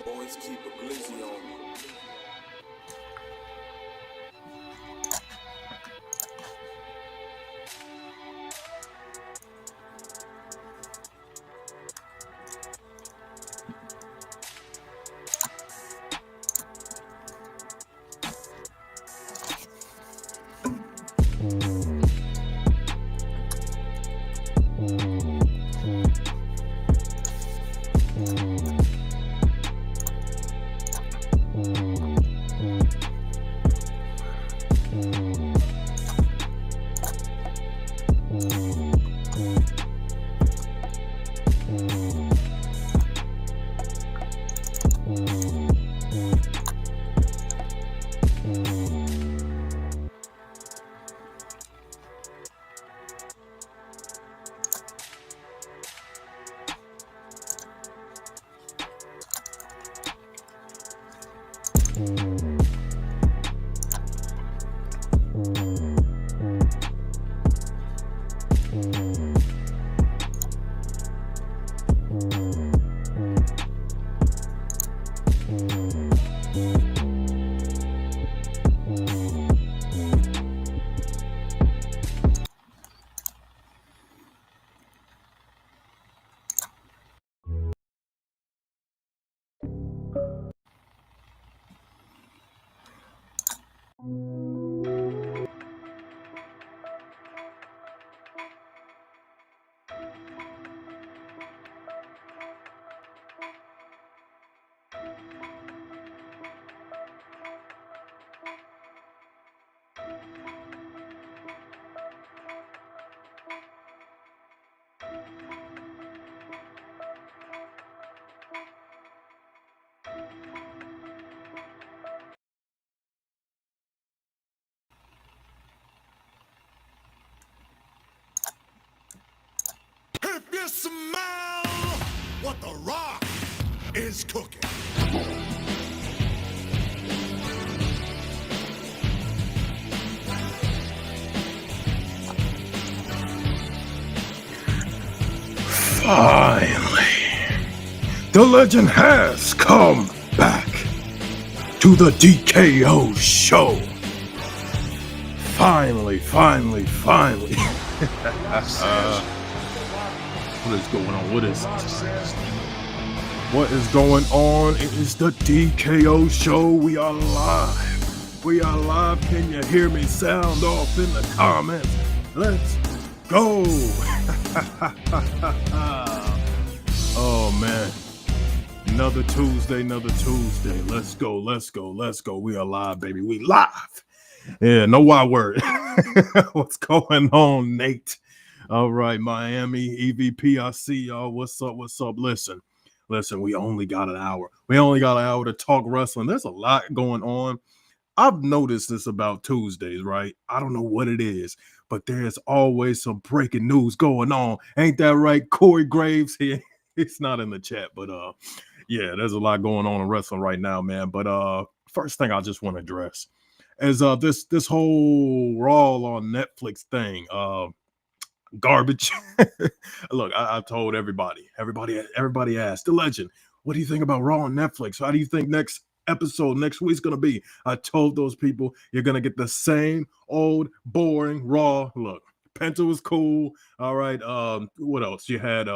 Always keep a glizzy on me. If you smell what the Rock is cooking. Finally, the legend has come back to the DKO show. Finally. What is going on? What is going on? It is the DKO show. We are live. Can you hear me? Sound off in the comments. Let's go. Oh man. Another Tuesday. Let's go. We are live, baby. We live. Yeah, no Y word. What's going on, Nate? All right, Miami EVP. I see y'all. What's up? What's up? Listen. We only got an hour. We only got an hour to talk wrestling. There's a lot going on. I've noticed this about Tuesdays, right? I don't know what it is, but there's always some breaking news going on. Ain't that right, Corey Graves? It's not in the chat, but yeah, there's a lot going on in wrestling right now, man. But first thing I just want to address is this whole Raw on Netflix thing. Garbage. Look, I've told everybody asked the legend, what do you think about Raw on Netflix? How do you think next episode next week's gonna be? I told those people you're gonna get the same old boring Raw. Look, Penta was cool. All right. What else? You had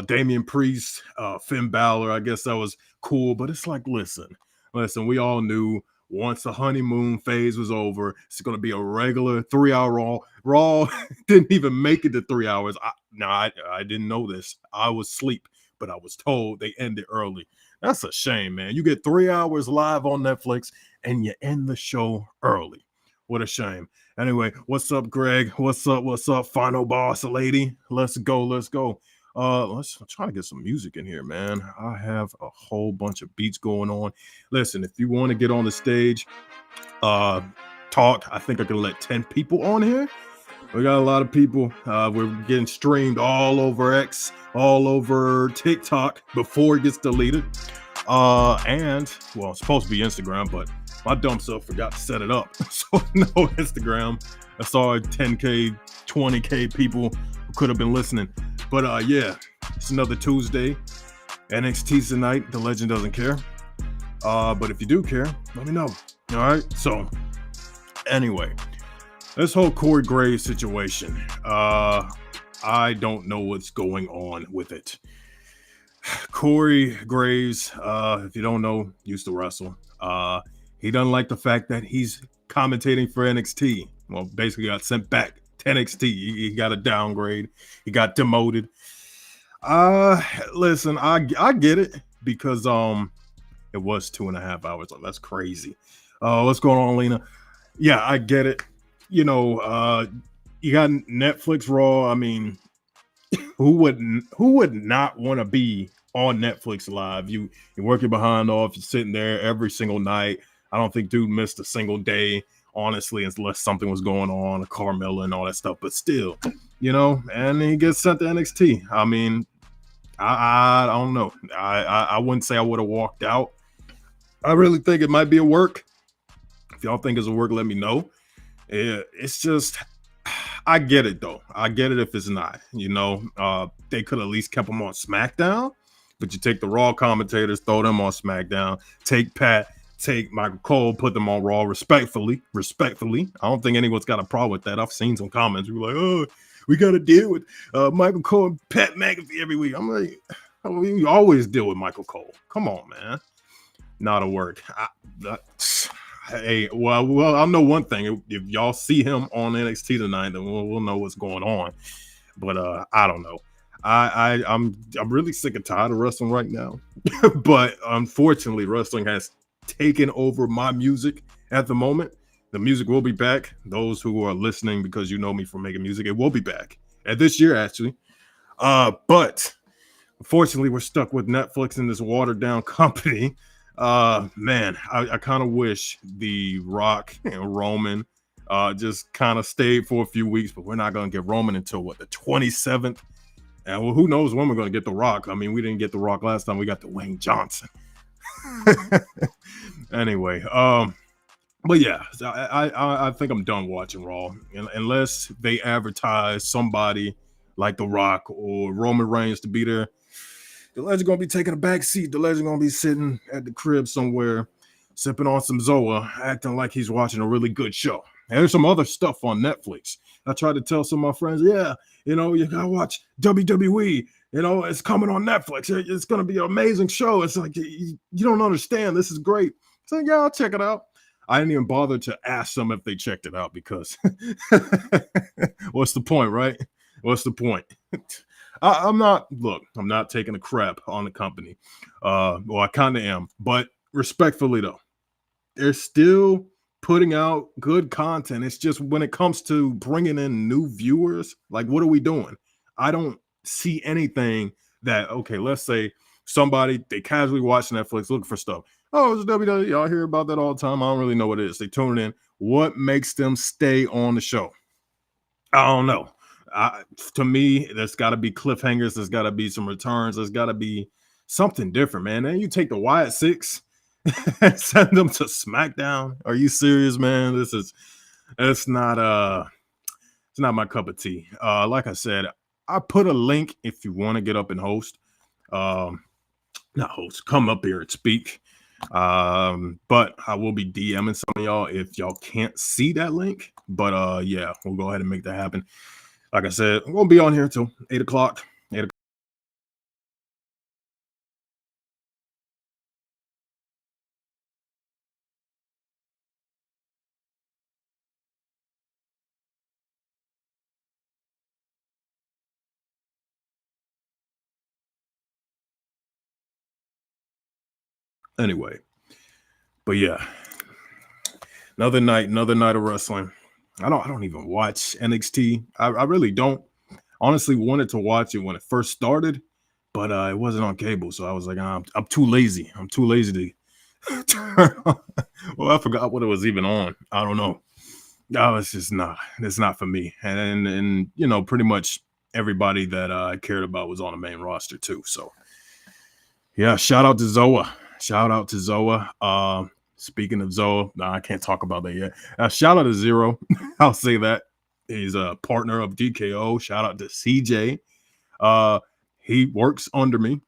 Damian Priest, Finn Balor. I guess that was cool, but it's like, listen, we all knew once the honeymoon phase was over, it's going to be a regular 3-hour Raw. Raw didn't even make it to 3 hours. I didn't know this. I was asleep, but I was told they ended early. That's a shame, man. You get 3 hours live on Netflix and you end the show early. What a shame. Anyway, what's up, Greg? What's up, final boss lady? Let's go. Let's try to get some music in here, man. I have a whole bunch of beats going on. Listen, if you want to get on the stage, talk, I think I can let 10 people on here. We got a lot of people. We're getting streamed all over X, all over TikTok before it gets deleted. And well, it's supposed to be Instagram, but my dumb self forgot to set it up. So no Instagram. I saw 10K, 20K people who could have been listening. But yeah, it's another Tuesday. NXT's tonight. The legend doesn't care. But if you do care, let me know. All right. So anyway, this whole Corey Graves situation. I don't know what's going on with it. Corey Graves, if you don't know, used to wrestle. He doesn't like the fact that he's commentating for NXT. Well, basically got sent back to NXT. He got a downgrade. He got demoted. Listen, I get it because it was 2.5 hours. Oh, that's crazy. What's going on, Lena? Yeah, I get it. You know, you got Netflix Raw. I mean, who would not want to be on Netflix Live? You're working behind off, you're sitting there every single night. I don't think dude missed a single day, honestly, unless something was going on, Carmella and all that stuff. But still, you know, and he gets sent to NXT. I mean, I don't know. I wouldn't say I would have walked out. I really think it might be a work. If y'all think it's a work, let me know. It's just, I get it though. I get it if it's not. You know, they could at least kept him on SmackDown, but you take the Raw commentators, throw them on SmackDown. Take Pat, take Michael Cole, put them on Raw respectfully. I don't think anyone's got a problem with that. I've seen some comments. We're like, oh, we got to deal with Michael Cole and Pat McAfee every week. I'm like, we always deal with Michael Cole. Come on, man. Not a word. Hey, well, I know one thing. If y'all see him on NXT tonight, then we'll know what's going on. But I don't know. I'm really sick and tired of wrestling right now. But unfortunately, wrestling has taken over my music at the moment. The music will be back. Those who are listening, because you know me from making music, it will be back this year actually. But unfortunately, we're stuck with Netflix and this watered down company. Man, I kind of wish The Rock and Roman just kind of stayed for a few weeks, but we're not going to get Roman until the 27th. And well, who knows when we're going to get The Rock? I mean, we didn't get The Rock last time. We got Dwayne Johnson. Anyway, but yeah, I think I'm done watching Raw unless they advertise somebody like The Rock or Roman Reigns to be there. The legend gonna be taking a back seat. The legend gonna be sitting at the crib somewhere, sipping on some Zoa, acting like he's watching a really good show. And there's some other stuff on Netflix. I tried to tell some of my friends, yeah, you know, you gotta watch WWE. You know, it's coming on Netflix. It's gonna be an amazing show. It's like you don't understand. This is great. So yeah, I'll check it out. I didn't even bother to ask them if they checked it out because what's the point, right? What's the point? I'm not taking a crap on the company. Well, I kind of am, but respectfully though, they're still putting out good content. It's just when it comes to bringing in new viewers, like what are we doing? I don't see anything that, okay, let's say somebody, they casually watch Netflix looking for stuff. Oh, it's WWE. Y'all hear about that all the time. I don't really know what it is. They tune in. What makes them stay on the show? I don't know. To me, there's got to be cliffhangers. There's got to be some returns. There's got to be something different, man. Then you take the Wyatt Six and send them to SmackDown. Are you serious, man? It's not my cup of tea. Like I said, I put a link if you want to get up and host. Not host, come up here and speak. But I will be DMing some of y'all if y'all can't see that link. But yeah, we'll go ahead and make that happen. Like I said, I'm gonna be on here till 8 o'clock. Anyway, but yeah, another night of wrestling. I don't even watch NXT. I really don't. Honestly, wanted to watch it when it first started, but it wasn't on cable, so I was like, I'm too lazy. I'm too lazy to turn on. Well, I forgot what it was even on. I don't know. No, it's just not. It's not for me. And you know, pretty much everybody that I cared about was on the main roster too. So yeah, shout out to Zoa. Shout out to Zoa. Speaking of Zoa, I can't talk about that yet. Shout out to Zero. I'll say that. He's a partner of DKO. Shout out to CJ. He works under me.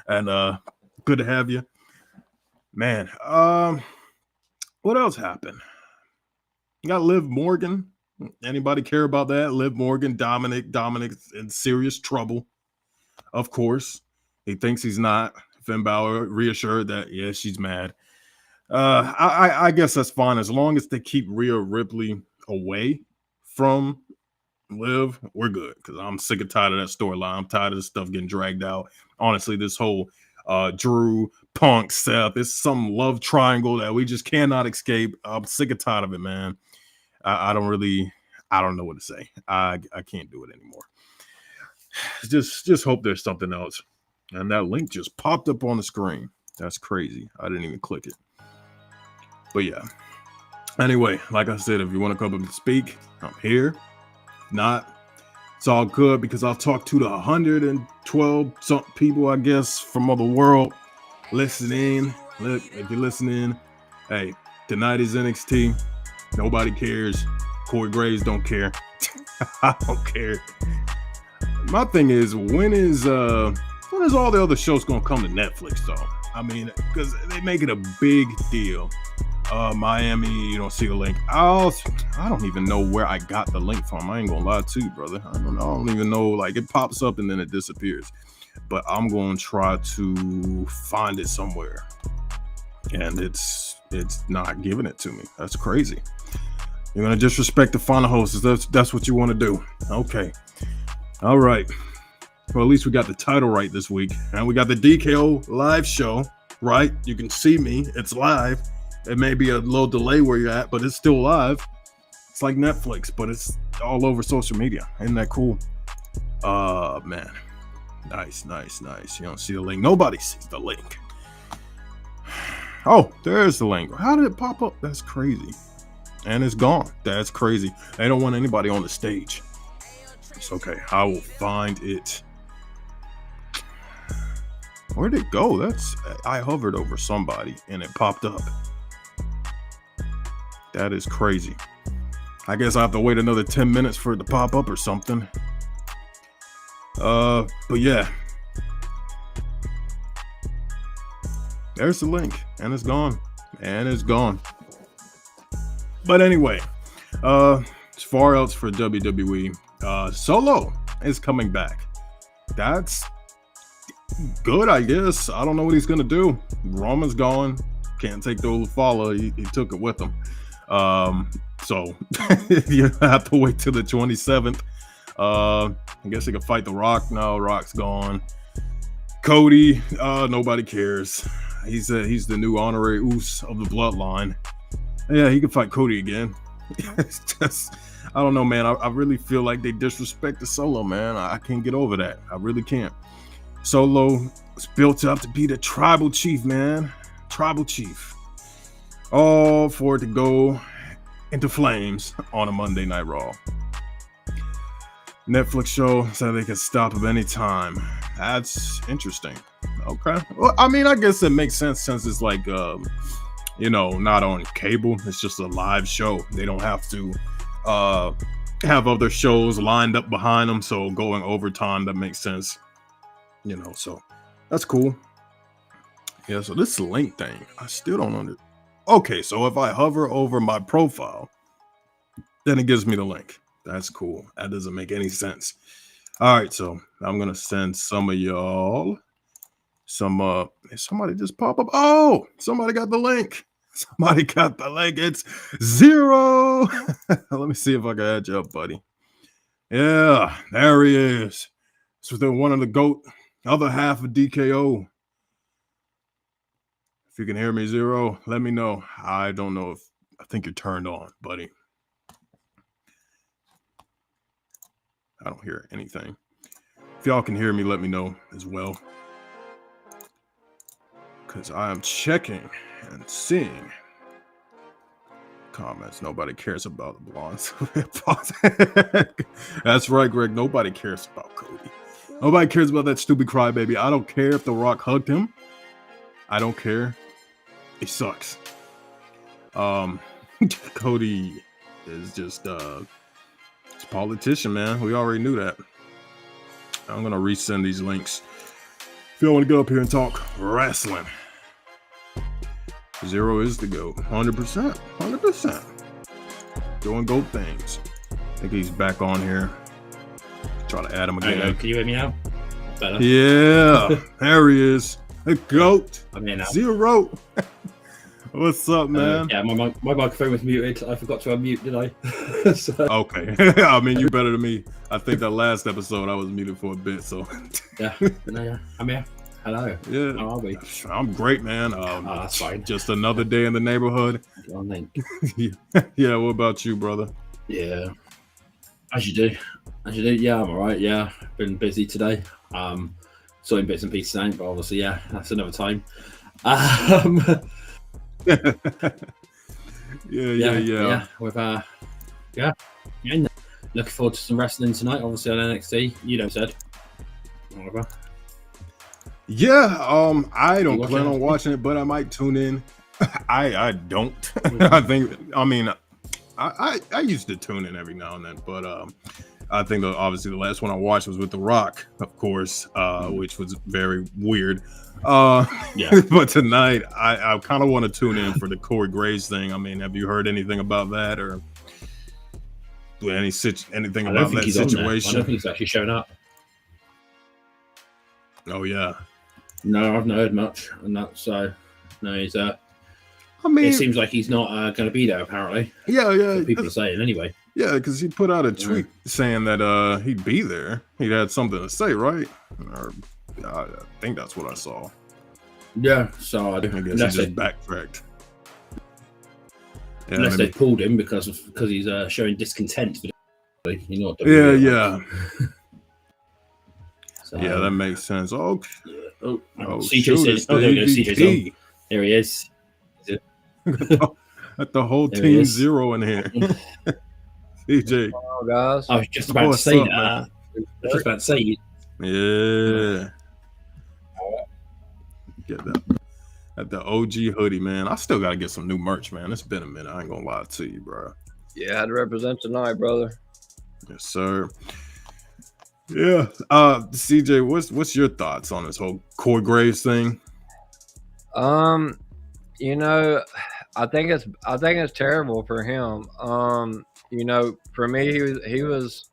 And good to have you. Man, what else happened? You got Liv Morgan. Anybody care about that? Liv Morgan, Dominic's in serious trouble. Of course. He thinks he's not. Finn Balor reassured that, yeah, she's mad. I guess that's fine as long as they keep Rhea Ripley away from Liv. We're good because I'm sick and tired of that storyline. I'm tired of this stuff getting dragged out. Honestly, this whole Drew, Punk, Seth, it's some love triangle that we just cannot escape. I'm sick and tired of it, man. I don't know what to say. I can't do it anymore. Just hope there's something else. And that link just popped up on the screen. That's crazy. I didn't even click it. But yeah. Anyway, like I said, if you want to come up and speak, I'm here. If not, it's all good because I'll talk to the 112 some people, I guess, from all the world listening. Look, if you're listening, hey, tonight is NXT. Nobody cares. Corey Graves don't care. I don't care. My thing is, when is all the other shows gonna come to Netflix though? I mean, because they make it a big deal. Miami, you don't see the link. I don't even know where I got the link from. I ain't gonna lie to you, brother. I don't even know. Like, it pops up and then it disappears. But I'm gonna try to find it somewhere, and it's not giving it to me. That's crazy. You're gonna disrespect the final hosts. That's what you want to do. Okay. All right. Well, at least we got the title right this week, and we got the DKO live show right. You can see me. It's live. It may be a little delay where you're at, but it's still live. It's like Netflix, but it's all over social media. Isn't that cool? Man. Nice. You don't see the link. Nobody sees the link. Oh, there's the link. How did it pop up? That's crazy. And it's gone. That's crazy. They don't want anybody on the stage. It's okay. I will find it. Where'd it go? I hovered over somebody and it popped up. That is crazy. I guess I have to wait another 10 minutes for it to pop up or something. But yeah. There's the link. And it's gone. But anyway, as far else for WWE, Solo is coming back. That's good, I guess. I don't know what he's gonna do. Roman's gone. Can't take the old follow. He took it with him. So you have to wait till the 27th. I guess he could fight The Rock. No, Rock's gone. Cody, nobody cares. He's the new honorary Uso of the bloodline. Yeah, he can fight Cody again. It's just, I don't know, man. I really feel like they disrespected Solo, man. I can't get over that. I really can't. Solo was built up to be the tribal chief, man. Tribal chief. All for it to go into flames on a Monday Night Raw. Netflix show said they could stop him anytime. That's interesting. Okay. Well, I mean, I guess it makes sense since it's like, not on cable. It's just a live show. They don't have to have other shows lined up behind them. So going overtime, that makes sense. So that's cool. Yeah, so this link thing, I still don't understand. Okay, so if I hover over my profile, then it gives me the link. That's cool. That doesn't make any sense. All right, so I'm gonna send some of y'all some somebody just pop up. Oh, somebody got the link. Somebody got the link. It's Zero. Let me see if I can add you up, buddy. Yeah, there he is. It's one of the GOAT, other half of DKO. If you can hear me, Zero, let me know. I don't know if I think you're turned on, buddy. I don't hear anything. If y'all can hear me, let me know as well. Because I am checking and seeing comments. Nobody cares about the blondes. That's right, Greg. Nobody cares about Cody. Nobody cares about that stupid crybaby. I don't care if The Rock hugged him. I don't care. It sucks. Cody is just it's a politician, man. We already knew that. I'm gonna resend these links. If you want to get up here and talk wrestling, Zero is the GOAT. 100%. 100%. Doing GOAT things. I think he's back on here. Try to add him again. Can you hear me now? Better. Yeah, there he is. The GOAT. I'm here now. Zero. What's up, man? Yeah, my microphone was muted. I forgot to unmute, did I? So, Okay. I mean, you better than me. I think that last episode I was muted for a bit, so. yeah, I'm here. Hello. Yeah. How are we? I'm great, man. That's fine. Just another day in the neighborhood. Well, thank Yeah, what about you, brother? Yeah. As you do. Yeah, I'm alright. Yeah. Been busy today. Sorting bits and pieces out, but obviously, yeah, that's another time. Yeah. With looking forward to some wrestling tonight. Obviously on NXT. You know, said. Whatever. Yeah, I don't watch plan it? on watching it, but I might tune in. I don't. I used to tune in every now and then, but I think obviously the last one I watched was with The Rock, of course, which was very weird. But tonight I kind of want to tune in for the Corey Graves thing. I mean, have you heard anything about that or anything about that situation? I don't think he's actually shown up. Oh yeah. No, I've not heard much on that. So no, he's I mean, it seems like he's not going to be there. Apparently, yeah. People are saying anyway. Yeah, because he put out a tweet saying that he'd be there. He'd had something to say, right? Or I think that's what I saw. Yeah, so I guess he just backtracked. Yeah, unless they pulled him because he's showing discontent. Yeah. So, yeah, that makes sense. Oh, CJ CJ's on. There he is. Got the whole team Zero in here. CJ. Oh, guys. I was just about to say that. Yeah. Get that. At the OG hoodie, man. I still gotta get some new merch, man. It's been a minute. I ain't gonna lie to you, bro. Yeah, I had to represent tonight, brother. Yes, sir. Yeah. CJ, what's your thoughts on this whole Corey Graves thing? You know, I think it's terrible for him. You know, for me, he was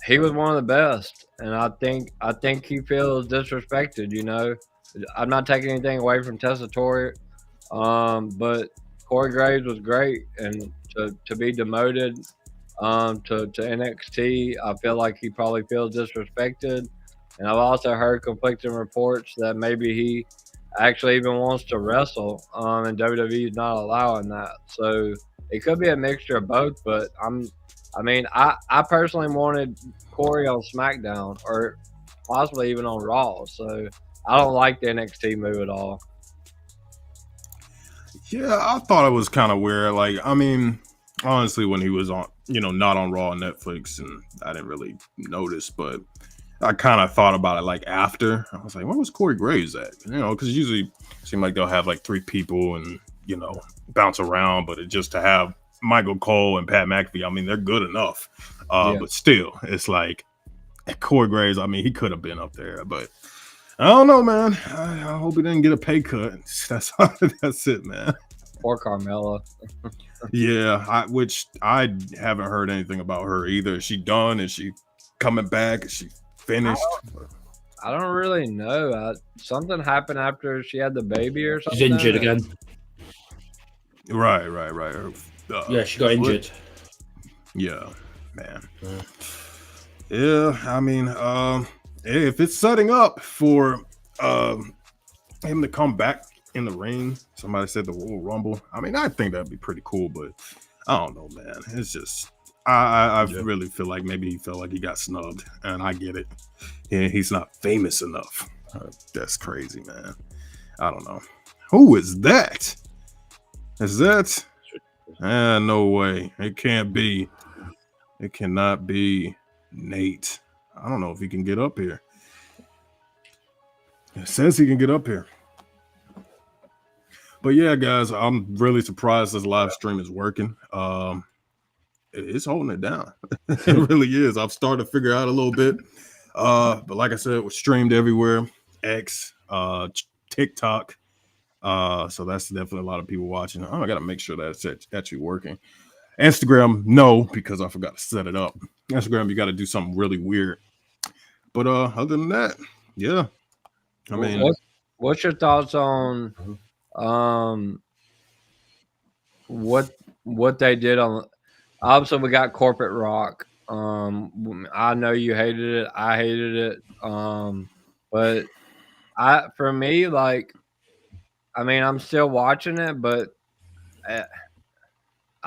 one of the best, and I think he feels disrespected. You know, I'm not taking anything away from Tessitore, but Corey Graves was great, and to be demoted to NXT, I feel like he probably feels disrespected. And I've also heard conflicting reports that maybe he actually even wants to wrestle, and WWE is not allowing that. So it could be a mixture of both. But I personally wanted Corey on SmackDown or possibly even on Raw. So I don't like the NXT move at all. Yeah, I thought it was kind of weird. Like, I mean, honestly, when he was on, not on Raw on Netflix, and I didn't really notice, but I kind of thought about it like after. I was like, where was Corey Graves at? Because usually it seems like they'll have like 3 people and, bounce around, but just to have Michael Cole and Pat McAfee, I mean, they're good enough. But still, it's like Corey Graves, I mean, he could have been up there, but I don't know, man. I hope he didn't get a pay cut. That's it, man. Or Carmella. Yeah, which I haven't heard anything about her either. Is she done? Is she coming back? Is she finished? I don't really know. Something happened after she had the baby or something. She's injured again. Right. Yeah, she got injured. Yeah, man. Yeah, I mean, if it's setting up for him to come back in the ring, somebody said the Royal Rumble. I mean, I think that'd be pretty cool, but I don't know, man. It's just I really feel like maybe he felt like he got snubbed, and I get it. Yeah, he's not famous enough. That's crazy, man. I don't know. Who is that? Is that? No way. It can't be. It cannot be Nate. I don't know if he can get up here. It says he can get up here. But yeah, guys, I'm really surprised this live stream is working. It's holding it down. It really is. I've started to figure out a little bit. But like I said, we're streamed everywhere. X, TikTok. So that's definitely a lot of people watching. Oh, I got to make sure that it's actually working. Instagram, no, because I forgot to set it up. Instagram, you got to do something really weird. But other than that, yeah. I mean, what's your thoughts on what they did on? Obviously, we got Corporate Rock. I know you hated it. I hated it. But for me, like, I mean, I'm still watching it, but I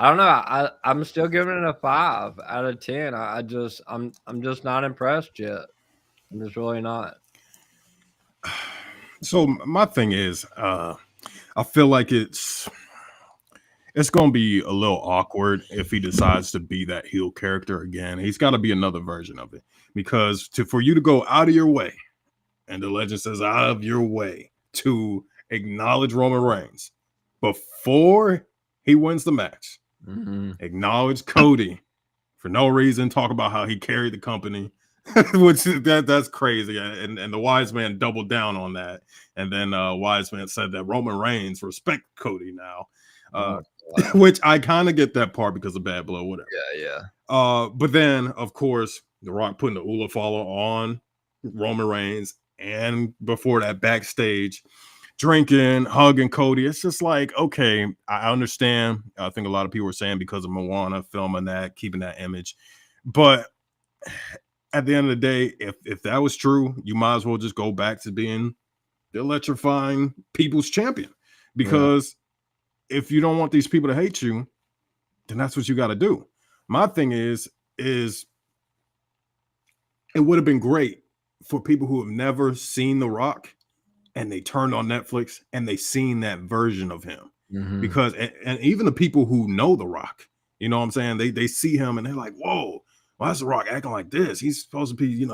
don't know. I'm still giving it a 5 out of 10. I'm just not impressed yet. I'm just really not. So my thing is, I feel like it's going to be a little awkward if he decides to be that heel character again. He's got to be another version of it, because for you to go out of your way, and the legend says out of your way, to acknowledge Roman Reigns before he wins the match, acknowledge Cody for no reason, talk about how he carried the company, which that's crazy. And the wise man doubled down on that. And then wise man said that Roman Reigns respect Cody now. Which I kind of get that part because of Bad Blood, whatever. Yeah. But then, of course, The Rock putting the Ula follow on Roman Reigns, and before that, backstage, drinking, hugging Cody. It's just like, okay, I understand. I think a lot of people were saying because of Moana filming that, keeping that image. But at the end of the day, if that was true, you might as well just go back to being the electrifying people's champion. Because if you don't want these people to hate you, then that's what you got to do. My thing is it would have been great for people who have never seen The Rock and they turned on Netflix and they seen that version of him. Because and even the people who know The Rock, you know what I'm saying? They see him and they're like, whoa, why is The Rock acting like this? He's supposed to be,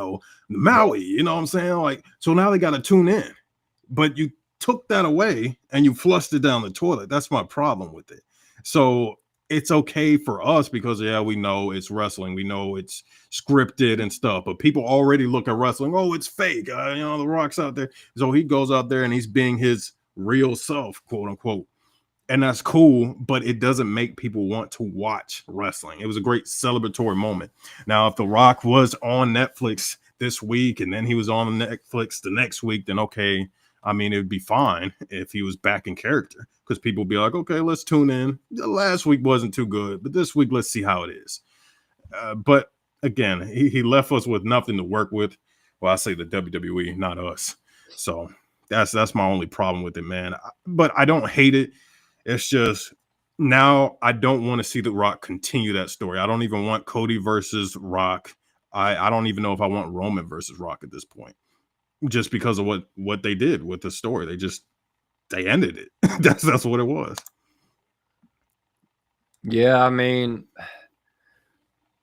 Maui, you know what I'm saying? Like, so now they got to tune in. But you took that away and you flushed it down the toilet. That's my problem with it. So it's okay for us because, we know it's wrestling. We know it's scripted and stuff, but people already look at wrestling. Oh, it's fake. The Rock's out there. So he goes out there and he's being his real self, quote unquote. And that's cool, but it doesn't make people want to watch wrestling. It was a great celebratory moment. Now, if The Rock was on Netflix this week and then he was on Netflix the next week, then okay. I mean, it would be fine if he was back in character, because people would be like, okay, let's tune in. The last week wasn't too good, but this week, let's see how it is. But again, he left us with nothing to work with. Well, I say the WWE, not us. So That's my only problem with it, man. But I don't hate it. It's just now I don't want to see The Rock continue that story. I don't even want Cody versus Rock. I don't even know if I want Roman versus Rock at this point, just because of what they did with the story. They ended it. That's what it was. Yeah, I mean,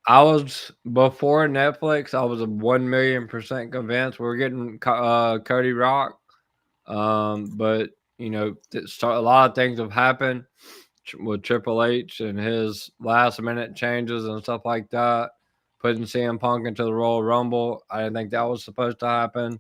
I was before Netflix. I was 1,000,000% convinced we're getting Cody Rock. But you know, a lot of things have happened with Triple H and his last minute changes and stuff like that. Putting CM Punk into the Royal Rumble, I didn't think that was supposed to happen.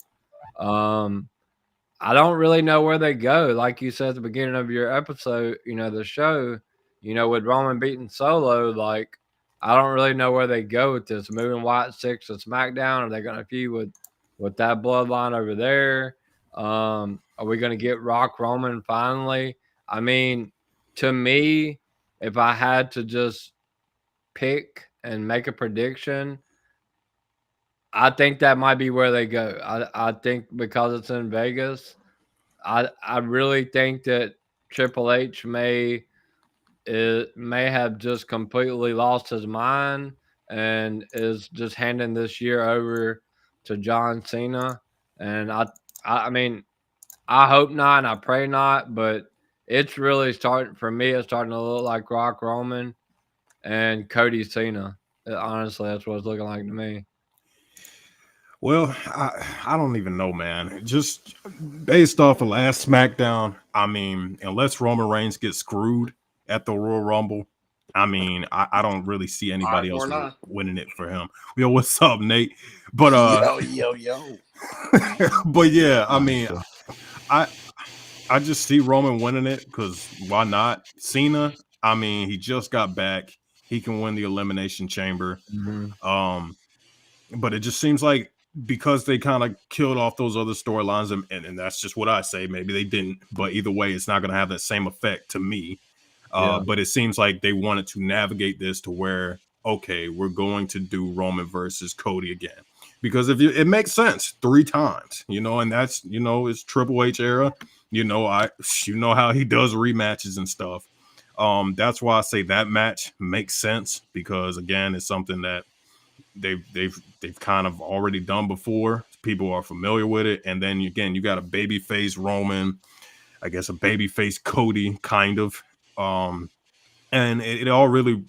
I don't really know where they go. Like you said at the beginning of your episode, you know, the show, you know, with Roman beating Solo, like I don't really know where they go with this. Moving Wyatt 6 to SmackDown, are they going to feud with that bloodline over there? Are we going to get Rock Roman finally? I mean, to me, if I had to just pick and make a prediction, I think that might be where they go. I think because it's in Vegas, I really think that Triple H may have just completely lost his mind and is just handing this year over to John Cena. And I mean, I hope not, and I pray not, but it's really starting for me. It's starting to look like Rock Roman and Cody Cena. Honestly, that's what it's looking like to me. Well, I don't even know, man. Just based off of last SmackDown, I mean, unless Roman Reigns gets screwed at the Royal Rumble, I mean, I don't really see anybody else winning it for him. Yo, what's up, Nate? But yo. but yeah, I mean, I just see Roman winning it because why not? Cena, I mean, he just got back. He can win the Elimination Chamber. But it just seems like because they kind of killed off those other storylines, and that's just what I say. Maybe they didn't, but either way, it's not going to have that same effect to me. But it seems like they wanted to navigate this to where, okay, we're going to do Roman versus Cody again. Because it makes sense 3 times, you know, and that's, you know, it's Triple H era. You know, how he does rematches and stuff. That's why I say that match makes sense because again, it's something that they've kind of already done before. People are familiar with it, and then again, you got a babyface Roman, I guess a babyface Cody, kind of. And it all really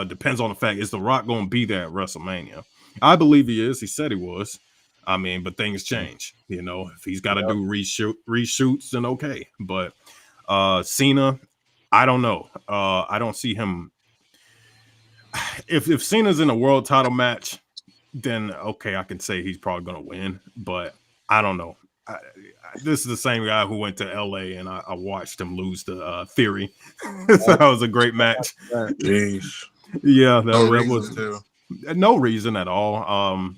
depends on the fact, is The Rock going to be there at WrestleMania? I believe he is. He said he was. I mean, but things change. You know, if he's got to do reshoots, then okay. But Cena, I don't know. I don't see him. If Cena's in a world title match, then okay, I can say he's probably going to win. But I don't know. This is the same guy who went to LA and I watched him lose to Theory. So that was a great match. Jeez. Yeah, that No was reason to. no reason at all.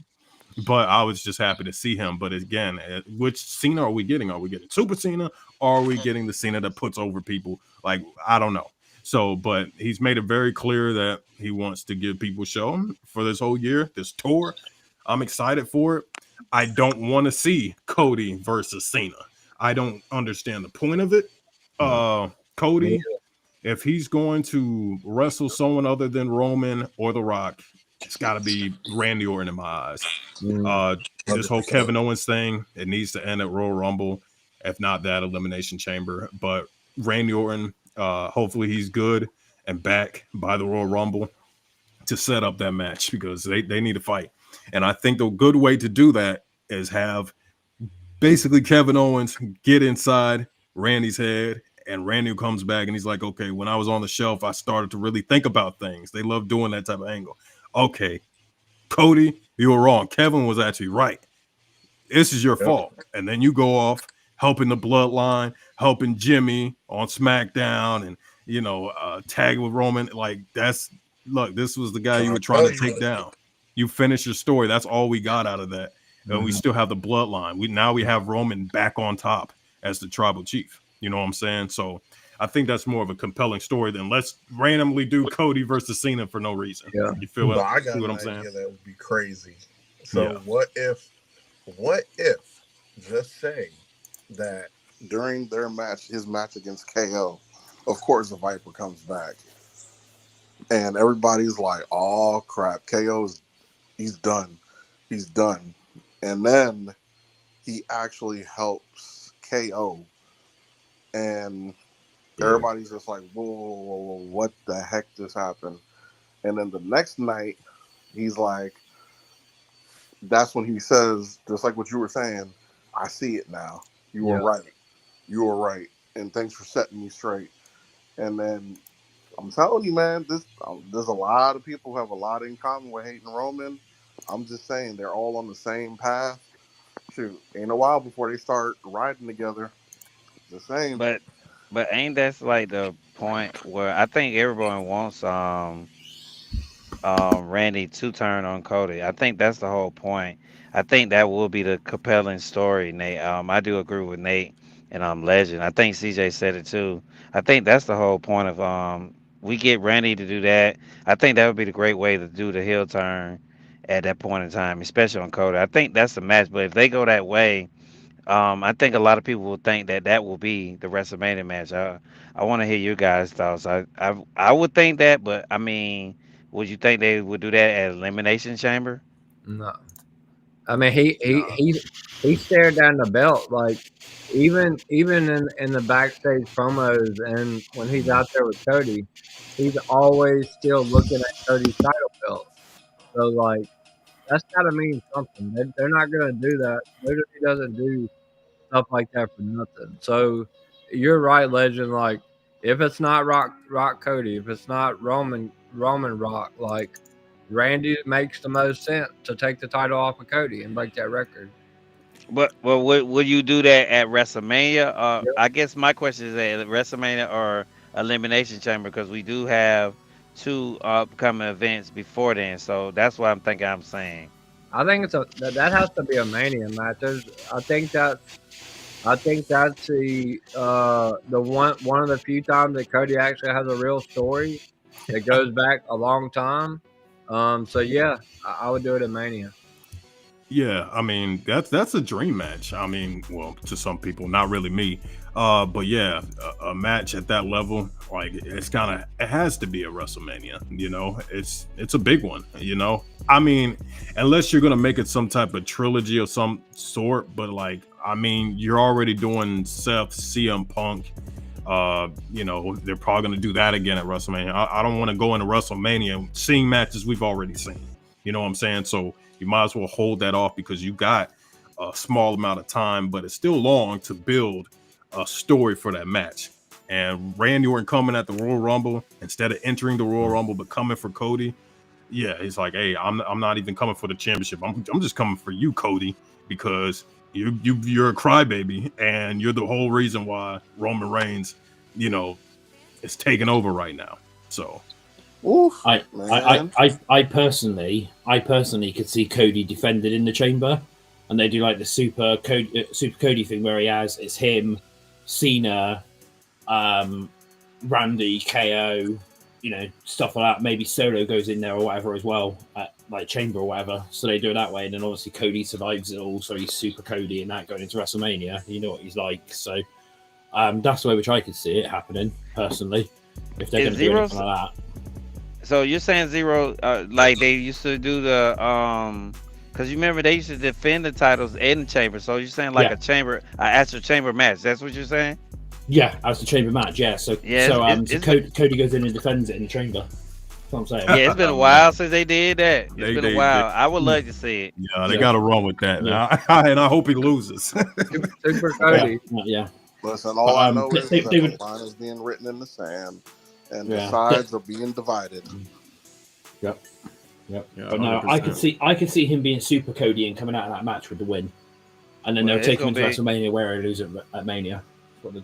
But I was just happy to see him. But again, which Cena are we getting? Are we getting Super Cena? Or are we getting the Cena that puts over people? Like, I don't know. So, but he's made it very clear that he wants to give people a show for this whole year, this tour. I'm excited for it. I don't want to see Cody versus Cena. I don't understand the point of it. Cody, if he's going to wrestle someone other than Roman or The Rock, it's got to be Randy Orton in my eyes. This whole Kevin Owens thing, it needs to end at Royal Rumble, if not that Elimination Chamber. But Randy Orton, hopefully he's good and back by the Royal Rumble to set up that match because they need to fight. And I think the good way to do that is have basically Kevin Owens get inside Randy's head, and Randy comes back and he's like, okay, when I was on the shelf, I started to really think about things. They love doing that type of angle. Okay, Cody, you were wrong. Kevin was actually right. This is your fault. And then you go off helping the Bloodline, helping Jimmy on SmackDown, and, you know, tag with Roman. Like, look, this was the guy you were trying to take down. You finish your story. That's all we got out of that. And we still have the Bloodline. Now we have Roman back on top as the tribal chief. You know what I'm saying? So I think that's more of a compelling story than let's randomly do Cody versus Cena for no reason. Yeah. You feel I got what an I'm saying? idea that would be crazy. So what if just say that during their match, his match against KO, of course the Viper comes back, and everybody's like, "Oh crap, he's done, he's done," and then he actually helps KO, and everybody's just like, whoa, what the heck just happened? And then the next night, he's like, that's when he says, just like what you were saying, I see it now. You were right. You were right. And thanks for setting me straight. And then I'm telling you, man, there's a lot of people who have a lot in common with hating Roman. I'm just saying they're all on the same path. Shoot, ain't a while before they start riding together. Just saying. But ain't that's like the point where I think everyone wants Randy to turn on Cody. I think that's the whole point. I think that will be the compelling story, Nate. I do agree with Nate and Legend. I think CJ said it too. I think that's the whole point of we get Randy to do that. I think that would be the great way to do the heel turn at that point in time, especially on Cody. I think that's the match. But if they go that way, I think a lot of people will think that that will be the WrestleMania match. I want to hear your guys' thoughts. I would think that, but I mean, would you think they would do that at Elimination Chamber? No. I mean, he stared down the belt, like even in the backstage promos and when he's out there with Cody, he's always still looking at Cody's title belt. So like that's got to mean something. They're not gonna do that. WWE doesn't do stuff like that for nothing. So you're right, Legend. Like if it's not Rock Cody, if it's not Roman Rock, like Randy makes the most sense to take the title off of Cody and break that record. But well, would you do that at WrestleMania? Yep. I guess my question is at WrestleMania or Elimination Chamber because we do have two upcoming events before then. So that's what I'm saying. I think that has to be a Mania match. I think that's the one of the few times that Cody actually has a real story that goes back a long time. So yeah, I would do it at Mania. Yeah, I mean that's a dream match. I mean, well, to some people, not really me. But yeah, a match at that level, like it has to be a WrestleMania. You know, it's a big one. You know, I mean, unless you're gonna make it some type of trilogy of some sort, but like, I mean, you're already doing Seth, CM Punk. You know, they're probably gonna do that again at WrestleMania. I don't want to go into WrestleMania seeing matches we've already seen. You know what I'm saying? So you might as well hold that off because you got a small amount of time, but it's still long to build a story for that match. And Randy Orton coming at the Royal Rumble instead of entering the Royal Rumble but coming for Cody. Yeah, he's like, hey, I'm not even coming for the championship. I'm just coming for you, Cody, because you're a crybaby and you're the whole reason why Roman Reigns, you know, is taking over right now. So Oof, I personally could see Cody defended in the chamber, and they do like the Super Cody thing where it's him, Cena, Randy, KO, you know, stuff like that. Maybe Solo goes in there or whatever as well, at like chamber or whatever. So they do it that way, and then obviously Cody survives it all, so he's Super Cody and that going into WrestleMania. You know what he's like, so that's the way which I could see it happening personally. If they're going to do anything like that. So you're saying Zero, like they used to do the, because you remember they used to defend the titles in the chamber. So you're saying like an actual chamber match. That's what you're saying? Yeah, as the chamber match. Yeah. So Cody goes in and defends it in the chamber. That's what I'm saying. Yeah, it's been a while since they did that. It's been a while. I would love to see it. Yeah, they got to run with that. Yeah. And I hope he loses. Super Cody. Yeah. Listen, all I know is that the line is being written in the sand. And the sides are being divided. Yep. Yeah, but no, 100%. I could see him being Super Cody and coming out of that match with the win, and then they'll take him to WrestleMania where he loses at Mania.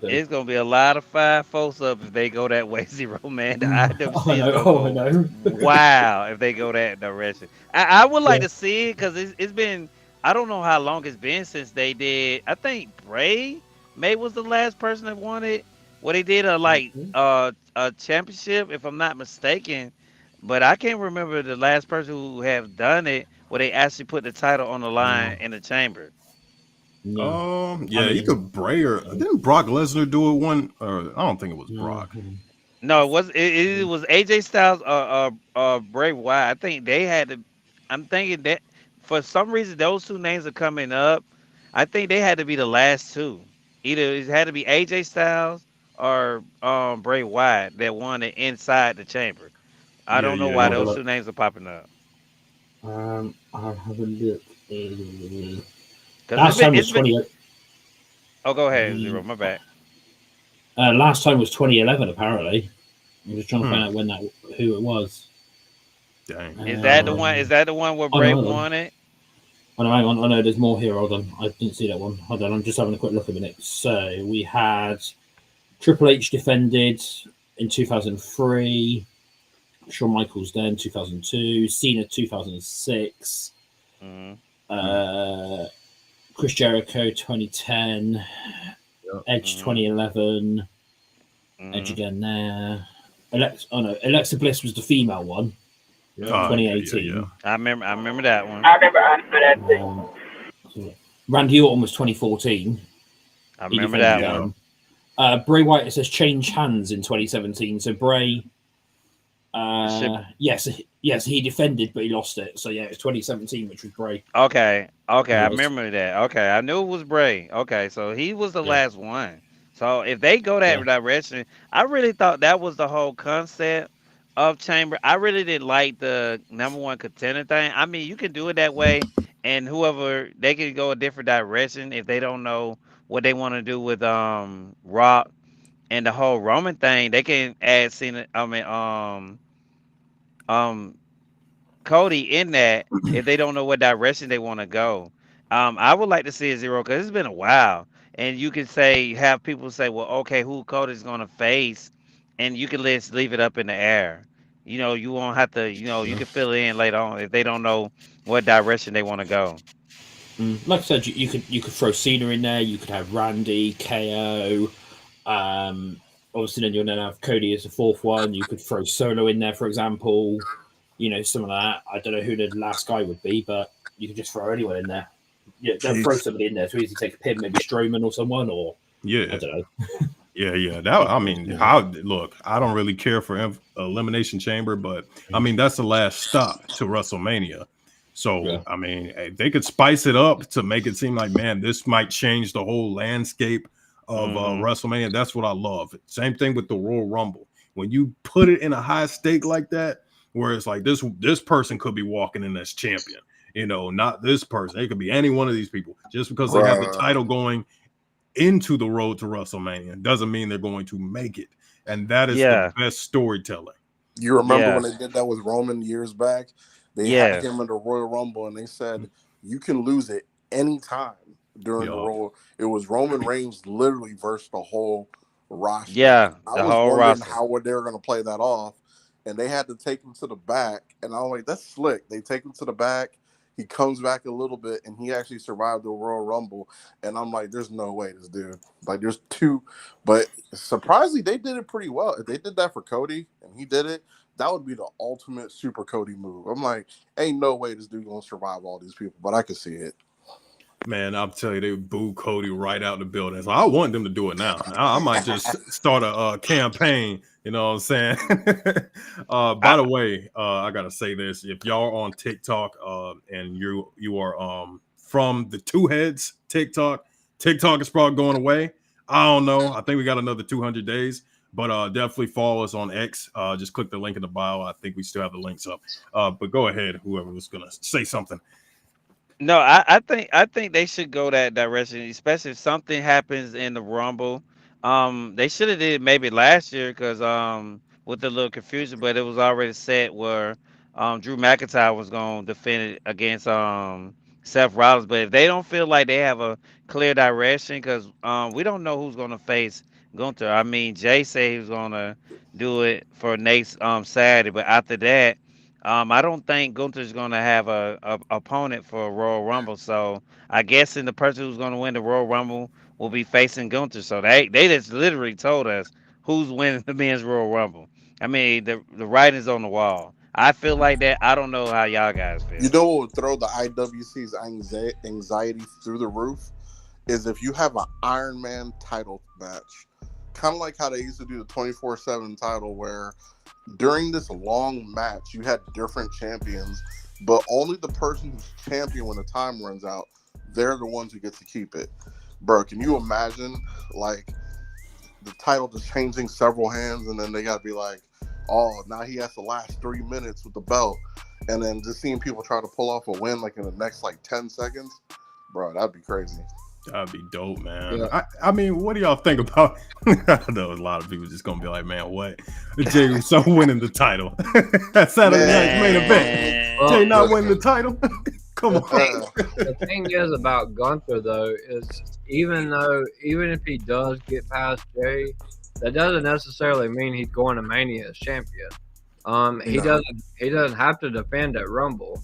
It's gonna be a lot of 5 folks up if they go that way, Zero man. I know. Wow, if they go that direction, I would like to see it because it's been. I don't know how long it's been since they did. I think Bray May was the last person that won it. Well, they did a championship, if I'm not mistaken, but I can't remember the last person who have done it where they actually put the title on the line in the chamber. No. Yeah, I mean, either Bray or didn't Brock Lesnar do it one? Or I don't think it was Brock. No, it was AJ Styles or Bray Wyatt. I think they had to. I'm thinking that for some reason those two names are coming up. I think they had to be the last two. Either it had to be AJ Styles or Bray Wyatt that won it inside the chamber. I Yeah, don't know yeah, why I'll have a those yeah. two look. names are popping up. I'll have a look. Uh, Cause last time was it's been. 20. Oh, go ahead, Zero. My bad. Last time was 2011. Apparently, I'm just trying to find Hmm. out who it was. Dang. Is that the one? Um, Is that the one where oh no, Bray hold on. won it? Oh, no, hang on. Oh no, there's more here. Hold on, I didn't see that one. Hold on, I'm just having a quick look a minute. So we had Triple H defended in 2003. Shawn Michaels then 2002. Cena 2006. Hmm. Chris Jericho 2010. Edge Hmm. 2011. Edge Hmm. again there. Alexa Bliss was the female one, Yeah, yeah, 2018. yeah. I remember that one. So Randy Orton was 2014. I He remember defended that Yeah. one. then. Bray Wyatt, it says change hands in 2017. So Bray, Should yes, he defended, but he lost it. So yeah, it's 2017, which was Bray. Okay, He I lost. remember that. Okay, I knew it was Bray. Okay, so he was the Yeah, last one. So if they go that yeah. direction, I really thought that was the whole concept of Chamber. I really didn't like the number one contender thing. I mean, you can do it that way, and whoever they can go a different direction if they don't know what they want to do with Rock and the whole Roman thing. They can add Cena. I mean, um Cody in that if they don't know what direction they want to go. I would like to see a Zero because it's been a while, and you can say have people say, well, okay, who Cody's going to face, and you can just leave it up in the air. You know, you won't have to. You know, you Yeah. can fill it in later on if they don't know what direction they want to go. Like I said, you could throw Cena in there. You could have Randy, KO. Obviously, then you'll then have Cody as the fourth one. You could throw Solo in there, for example. Some of that. I don't know who the last guy would be, but you could just throw anyone in there. Yeah, they'll throw Jeez. somebody in there. It's easy to take a pin, maybe Strowman or someone, or I Yeah. don't know. Yeah. That I mean, Yeah. I don't really care for Elimination Chamber, but I mean that's the last stop to WrestleMania. So Yeah. I mean, they could spice it up to make it seem like, man, this might change the whole landscape of Hmm. WrestleMania. That's what I love. Same thing with the Royal Rumble. When you put it in a high stake like that, where it's like this person could be walking in as champion. Not this person. It could be any one of these people. Just because they have the Right. title going into the road to WrestleMania doesn't mean they're going to make it. And that is the Yeah, best storytelling. You remember when yeah, they did that with Roman years back? They had yes, him in the Royal Rumble, and they said you can lose it anytime during the Yeah. Royal. It was Roman Reigns literally versus the whole roster. yeah. I The was whole wondering roster. how they were going to play that off, and they had to take him to the back. And I was like, "That's slick." They take him to the back. He comes back a little bit, and he actually survived the Royal Rumble. And I'm like, "There's no way this dude." Like, there's two, but surprisingly, they did it pretty well. If they did that for Cody, and he did it, that would be the ultimate Super Cody move. I'm like, ain't no way this dude gonna survive all these people, but I could see it. Man, I'll tell you, they boo Cody right out the building. So I want them to do it now. I might just start a campaign. You know what I'm saying? By the way, I gotta say this: if y'all are on TikTok, and you are from the Two Heads TikTok is probably going away. I don't know. I think we got another 200 days, but definitely follow us on X. Just click the link in the bio. I think we still have the links up. But go ahead, whoever was gonna say something. No, I think they should go that direction, especially if something happens in the Rumble. They should have did it maybe last year because with the little confusion, but it was already set where Drew McIntyre was going to defend it against Seth Rollins. But if they don't feel like they have a clear direction, because we don't know who's going to face Gunther. I mean, Jay said he was going to do it for next Saturday, but after that. I don't think Gunther's going to have a opponent for a Royal Rumble, so I guess the person who's going to win the Royal Rumble will be facing Gunther. So they just literally told us who's winning the men's Royal Rumble. I mean, the writing's on the wall. I feel like that. I don't know how y'all guys You feel. know what would throw the IWC's anxiety through the roof? is if you have an Iron Man title match, kind of like how they used to do the 24/7 title, where during this long match you had different champions, but only the person who's champion when the time runs out, they're the ones who get to keep it. Bro, can you imagine like the title just changing several hands, and then they gotta be like, oh, now he has to last 3 minutes with the belt, and then just seeing people try to pull off a win like in the next like 10 seconds, bro, that'd be crazy. That'd be dope, man. Yeah. I mean, what do y'all think about? I know a lot of people just gonna be like, man, what? Jay Uso winning the title. That Saturday night's main event. Well, Jay not winning the title. Come on. The thing is about Gunther though is even if he does get past Jay, that doesn't necessarily mean he's going to Mania as champion. He doesn't have to defend at Rumble.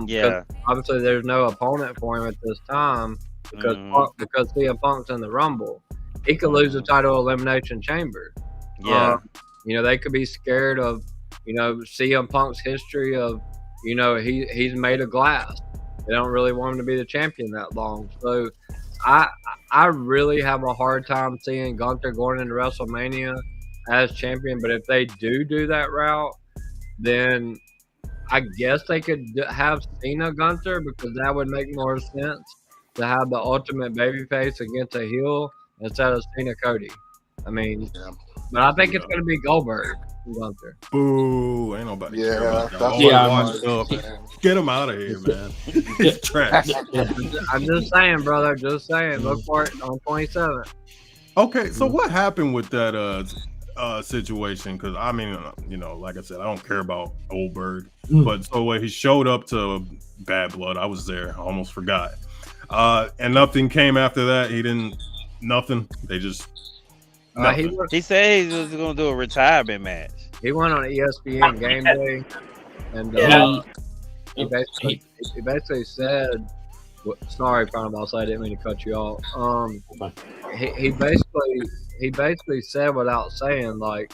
Yeah. Obviously there's no opponent for him at this time because CM Punk's in the Rumble. He could lose the title Elimination Chamber. Yeah. They could be scared of CM Punk's history of he's made of glass. They don't really want him to be the champion that long. So I really have a hard time seeing Gunther going into WrestleMania as champion. But if they do that route, then I guess they could have Cena Gunther, because that would make more sense to have the ultimate babyface against a heel instead of Cena Cody. I mean, but I think it's going to be Goldberg and Gunther. Boo! Ain't nobody care about that. that's Yeah, Washed up. Get him out of here, man. He's trash. I'm just saying, brother. Just saying. Look for it on 27. Okay, so what happened with that situation? Because I mean, like I said, I don't care about Goldberg, but so when he showed up to Bad Blood, I was there. I almost forgot. And nothing came after that. He didn't. Nothing. They just. He said he was going to do a retirement match. He went on ESPN Game Day, and he basically said, "Sorry, Final Boss, I didn't mean to cut you off." He basically said without saying, like,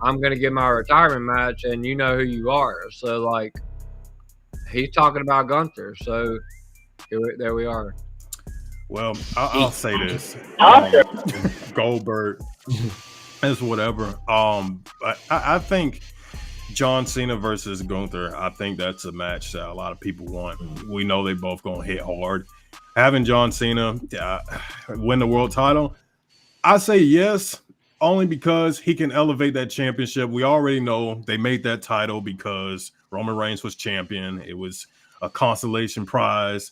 "I'm going to get my retirement match, and you know who you are." So, like, he's talking about Gunther. So there we are. Well, I'll say this: Goldberg is whatever. I think John Cena versus Gunther. I think that's a match that a lot of people want. We know they both gonna hit hard. Having John Cena win the world title, I say yes, only because he can elevate that championship. We already know they made that title because Roman Reigns was champion. It was a consolation prize.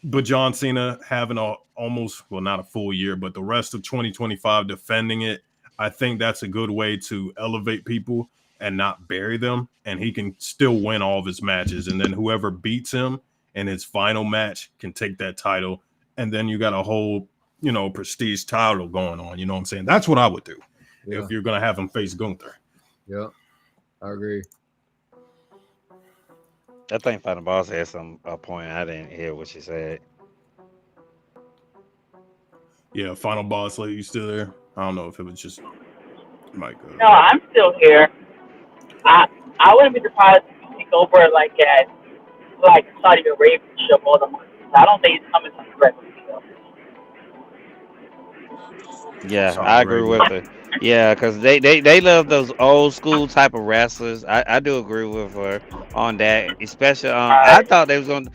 But John Cena having not a full year, but the rest of 2025 defending it, I think that's a good way to elevate people and not bury them. And he can still win all of his matches. And then whoever beats him in his final match can take that title. And then you got a whole, prestige title going on. You know what I'm saying? That's what I would do if you're going to have him face Gunther. Yeah, I agree. I think Final Boss had a point. I didn't hear what she said. Yeah, Final Boss Lady, you still there? I don't know if it was just Mike. No, I'm still here. I wouldn't be surprised if you see Goldberg like at Saudi Arabia show more than once. I don't think he's coming to the regular show. Yeah, I agree with her. Yeah, because they love those old school type of wrestlers. I do agree with her on that. Especially, I thought they was gonna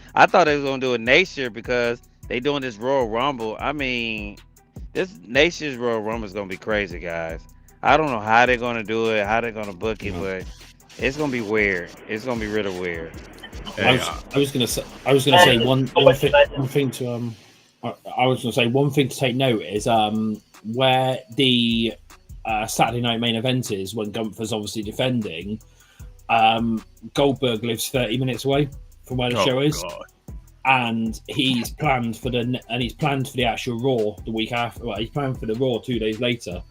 do it next year because they doing this Royal Rumble. I mean, this next year's Royal Rumble is gonna be crazy, guys. I don't know how they're gonna do it, how they're gonna book it, but it's gonna be weird. It's gonna be really weird. I was gonna say one thing to take note is where the Saturday night main event is when Gunther's obviously defending. Goldberg lives 30 minutes away from where the show is, and he's planned for the actual Raw the week after. Well, he's planned for the Raw 2 days later.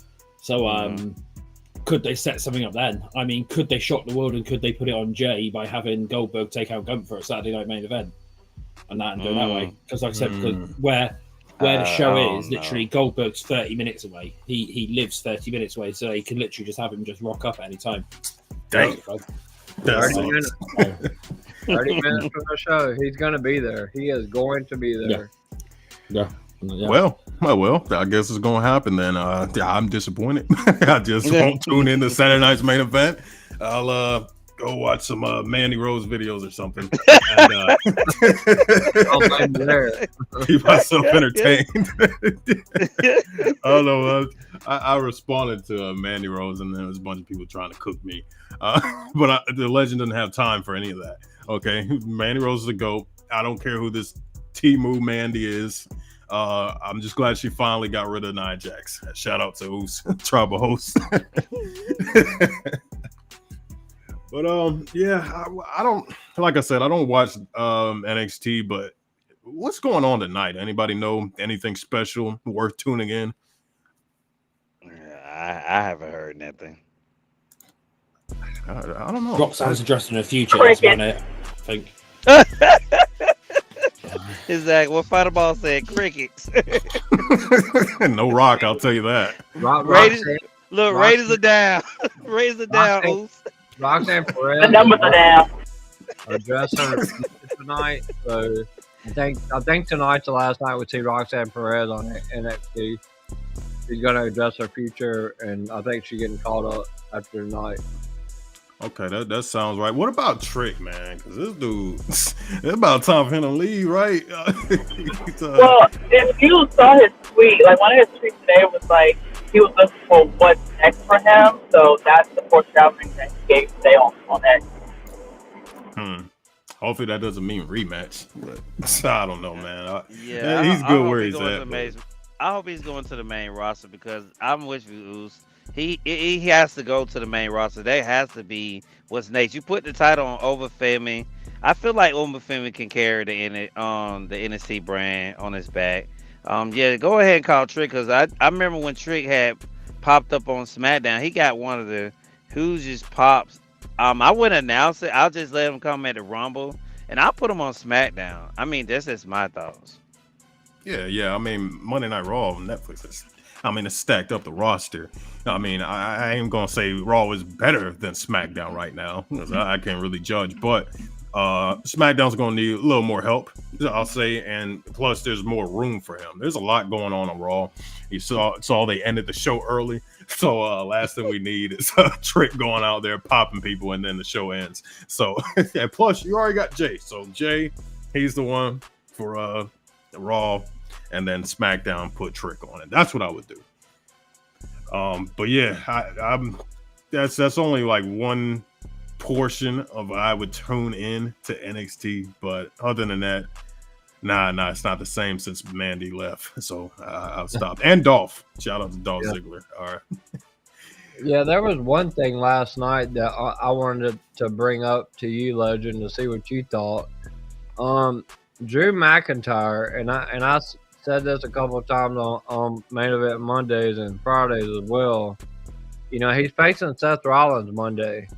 So could they set something up then? I mean, could they shock the world and could they put it on Jay by having Goldberg take out Gunther at Saturday night main event and do it that way? Because like I said, because where the show is, literally Goldberg's 30 minutes away. He lives 30 minutes away, so he can literally just have him just rock up at any time. Dang. 30 minutes. 30 minutes from the show. He's going to be there. He is going to be there. Yeah. Yeah. Well, I guess it's gonna happen then. I'm disappointed. I just won't tune in to Saturday night's main event. I'll go watch some Mandy Rose videos or something. And, I'm there. keep myself entertained. I don't know. I responded to Mandy Rose, and there was a bunch of people trying to cook me. But the legend doesn't have time for any of that. Okay, Mandy Rose is a GOAT. I don't care who this Timu Mandy is. I'm just glad she finally got rid of Nia Jax. Shout out to Oos, tribal host. But yeah, I don't, like I said, I don't watch NXT, but what's going on tonight? Anybody know anything special worth tuning in? I haven't heard nothing. I don't know. Roxanne's addressing her future. That's about it, I think. Exactly. What Fireball said, crickets. No Rock, I'll tell you that. Raiders are down. Raiders are down. Oos. Roxanne Perez. The numbers are down. Addressing tonight, so I think tonight's the last night we see Roxanne Perez on NXT. She's going to address her future, and I think she's getting caught up after tonight. Okay, that sounds right. What about Trick, man? Because this dude, it's about time for him to leave, right? Well, if you saw his tweet, like one of his tweets today was like he was looking for what's next for him. So that's the foreshadowing that he gave today on X. Hopefully that doesn't mean rematch. But I don't know, man. Yeah, he's good where he's at. I hope he's going to the main roster because I'm with you, Oos. He has to go to the main roster. There has to be what's next. You put the title on over Femi. I feel like Uma Femi can carry the NXT brand on his back. Yeah, go ahead and call Trick because I remember when Trick had popped up on SmackDown. He got one of the hugest pops. I wouldn't announce it. I'll just let him come at the Rumble, and I'll put him on SmackDown. I mean, that's just my thoughts. Yeah. I mean, Monday Night Raw on Netflix it's stacked up the roster. I mean, I ain't gonna say Raw is better than SmackDown right now because I can't really judge, but SmackDown's gonna need a little more help, I'll say, and plus there's more room for him. There's a lot going on Raw. You saw they ended the show early, so last thing we need is a Trick going out there popping people, and then the show ends. So yeah, plus you already got Jay, so Jay, he's the one for Raw. And then SmackDown put Trick on it. That's what I would do. But yeah, I'm that's only like one portion of I would tune in to NXT. But other than that, nah, it's not the same since Mandy left. So I'll stop. And Dolph. Shout out to Dolph Ziggler. All right. Yeah, there was one thing last night that I wanted to bring up to you, Legend, to see what you thought. Drew McIntyre, and I said this a couple of times on Main Event Mondays and Fridays as well. You know, he's facing Seth Rollins Monday.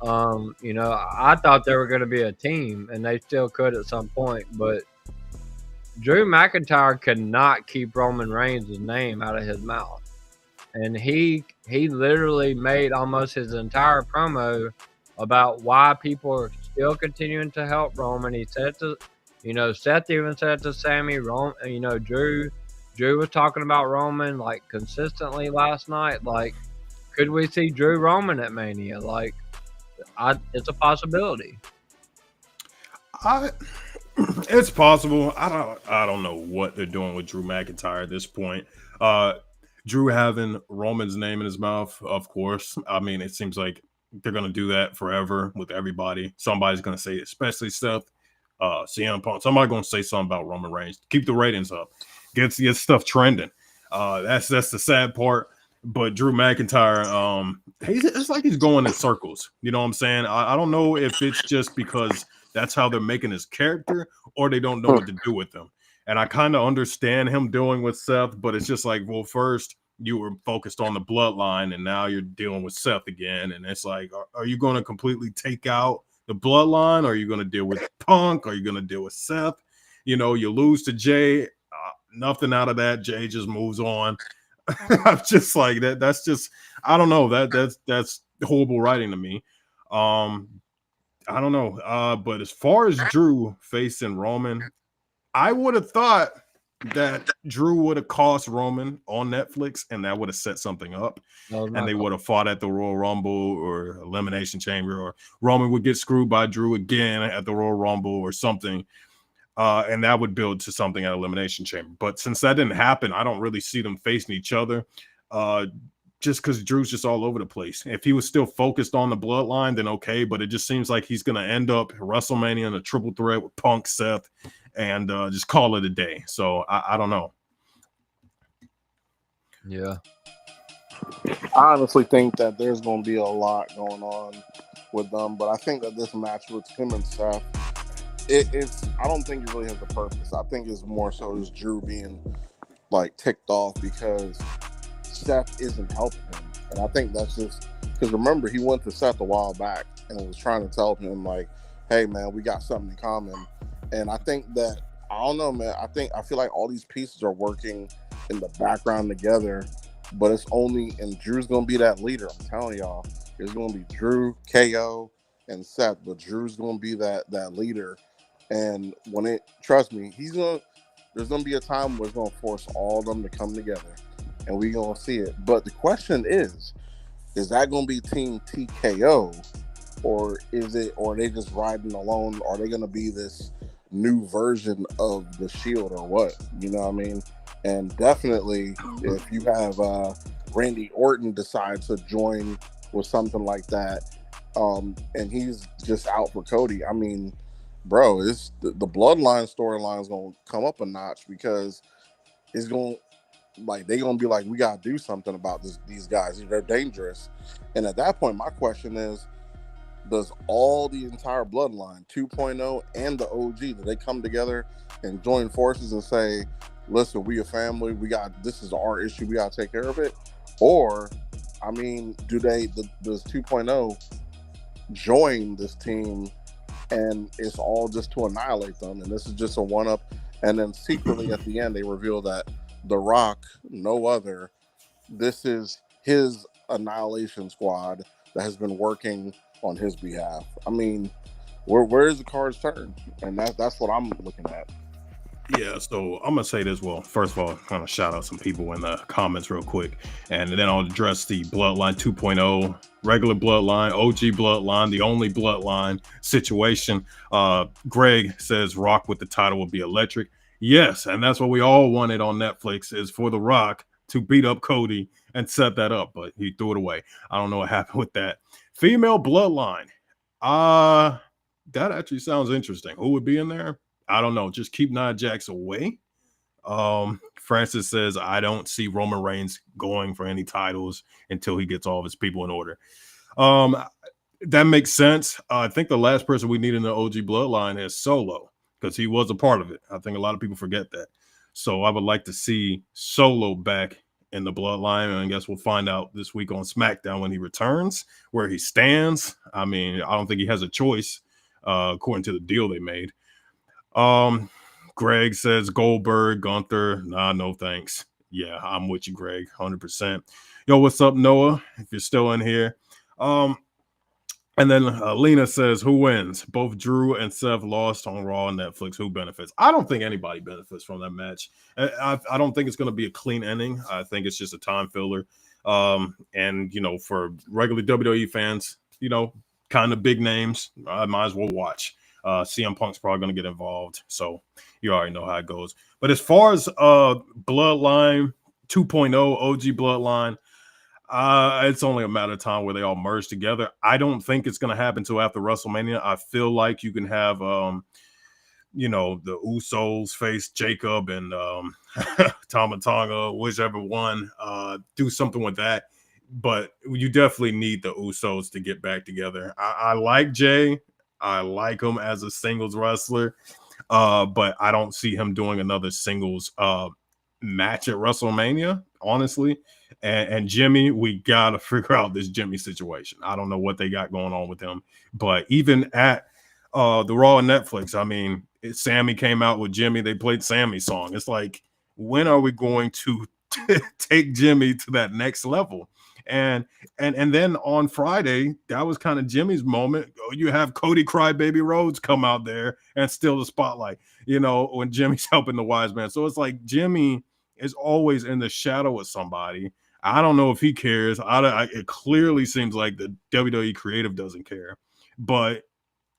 You know, I thought they were going to be a team, and they still could at some point. But Drew McIntyre cannot keep Roman Reigns' name out of his mouth. And he literally made almost his entire promo about why people are still continuing to help Roman. He said to, you know, Seth even said to Sammy, Drew was talking about Roman like consistently last night. Like, could we see Drew Roman at Mania? Like, it's a possibility. It's possible. I don't know what they're doing with Drew McIntyre at this point. Drew having Roman's name in his mouth, of course. I mean, it seems like they're gonna do that forever with everybody. Somebody's gonna say, especially Seth, CM Punk. Somebody's gonna say something about Roman Reigns. Keep the ratings up. Get stuff trending. That's the sad part. But Drew McIntyre, it's like he's going in circles. You know what I'm saying? I don't know if it's just because that's how they're making his character, or they don't know what to do with him. And I kind of understand him doing with Seth, but it's just like, well, first you were focused on the bloodline, and now you're dealing with Seth again. And it's like, are you going to completely take out the bloodline? Or are you going to deal with Punk? Are you going to deal with Seth? You know, you lose to Jay. Nothing out of that. Jay just moves on. I'm just like that. That's just, I don't know. That's horrible writing to me. I don't know. But as far as Drew facing Roman, I would have thought that Drew would have cost Roman on Netflix, and that would have set something up, and they would have fought at the Royal Rumble or Elimination Chamber, or Roman would get screwed by Drew again at the Royal Rumble or something, and that would build to something at Elimination Chamber. But since that didn't happen, I don't really see them facing each other, just because Drew's just all over the place. If he was still focused on the bloodline, then okay, but it just seems like he's going to end up at WrestleMania in a triple threat with Punk, Seth, and just call it a day. So I don't know. Yeah. I honestly think that there's going to be a lot going on with them, but I think that this match with him and Seth, I don't think it really has a purpose. I think it's more so just Drew being like ticked off because Seth isn't helping him. And I think that's just because remember, he went to Seth a while back and was trying to tell him, like, hey, man, we got something in common. And I think that, I don't know, man, I feel like all these pieces are working in the background together, but it's only, and Drew's going to be that leader. I'm telling y'all, it's going to be Drew, KO, and Seth, but Drew's going to be that leader. And trust me, there's going to be a time where it's going to force all of them to come together, and we're going to see it. But the question is that going to be Team TKO, or are they just riding alone? Are they going to be this new version of the Shield or what? You know what I mean? And definitely, if you have Randy Orton decide to join with something like that, and he's just out for Cody, I mean, bro, it's the bloodline storyline is going to come up a notch because it's going they're going to be like, we got to do something about these guys. They're dangerous. And at that point, my question is, does all the entire bloodline 2.0 and the OG, do they come together and join forces and say, listen, we a family, this is our issue, we got to take care of it? Or, I mean, does 2.0 join this team and it's all just to annihilate them, and this is just a one-up, and then secretly at the end they reveal that The Rock, no other, this is his annihilation squad that has been working on his behalf? I mean, where is the cards turned? And that's what I'm looking at. Yeah, so I'm gonna say this. Well, first of all, kind of shout out some people in the comments real quick, and then I'll address the Bloodline 2.0, regular Bloodline, OG Bloodline, the only Bloodline situation. Greg says Rock with the title will be electric. Yes, and that's what we all wanted on Netflix, is for The Rock to beat up Cody and set that up, but he threw it away. I don't know what happened with that. Female Bloodline. That actually sounds interesting. Who would be in there? I don't know. Just keep Nia Jax away. Francis says, I don't see Roman Reigns going for any titles until he gets all of his people in order. That makes sense. I think the last person we need in the OG Bloodline is Solo, because he was a part of it. I think a lot of people forget that. So I would like to see Solo back in the Bloodline, and I guess we'll find out this week on SmackDown when he returns where he stands. I mean, I don't think he has a choice, according to the deal they made. Greg says Goldberg, Gunther. Nah, no thanks. Yeah, I'm with you, Greg, 100%. Yo, what's up, Noah? If you're still in here. And then Lena says, who wins? Both Drew and Seth lost on Raw and Netflix. Who benefits? I don't think anybody benefits from that match. I don't think it's going to be a clean ending. I think it's just a time filler. And, you know, for regular WWE fans, you know, kind of big names, I might as well watch. CM Punk's probably going to get involved. So you already know how it goes. But as far as Bloodline 2.0, OG Bloodline, it's only a matter of time where they all merge together. I don't think it's going to happen until after WrestleMania. I feel like you can have, you know, the Usos face Jacob and Tama Tonga, whichever one, do something with that. But you definitely need the Usos to get back together. I like Jay. I like him as a singles wrestler, but I don't see him doing another singles match at WrestleMania, honestly. And Jimmy, we got to figure out this Jimmy situation. I don't know what they got going on with him, but even at the Raw and Netflix, I mean, Sammy came out with Jimmy. They played Sammy's song. It's like, when are we going to take Jimmy to that next level? And then on Friday, that was kind of Jimmy's moment. You have Cody Crybaby Rhodes come out there and steal the spotlight, when Jimmy's helping the wise man. So it's like Jimmy is always in the shadow of somebody. I don't know if he cares. It clearly seems like the WWE creative doesn't care. But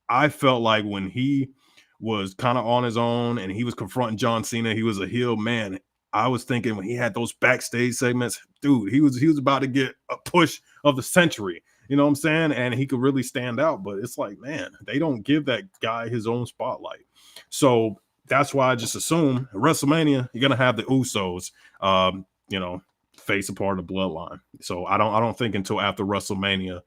I felt like when he was kind of on his own and he was confronting John Cena, he was a heel, man. I was thinking when he had those backstage segments, dude, he was about to get a push of the century. You know what I'm saying? And he could really stand out. But it's like, man, they don't give that guy his own spotlight. So that's why I just assume at WrestleMania, you're gonna have the Usos, face a part of the bloodline. So I don't think until after WrestleMania,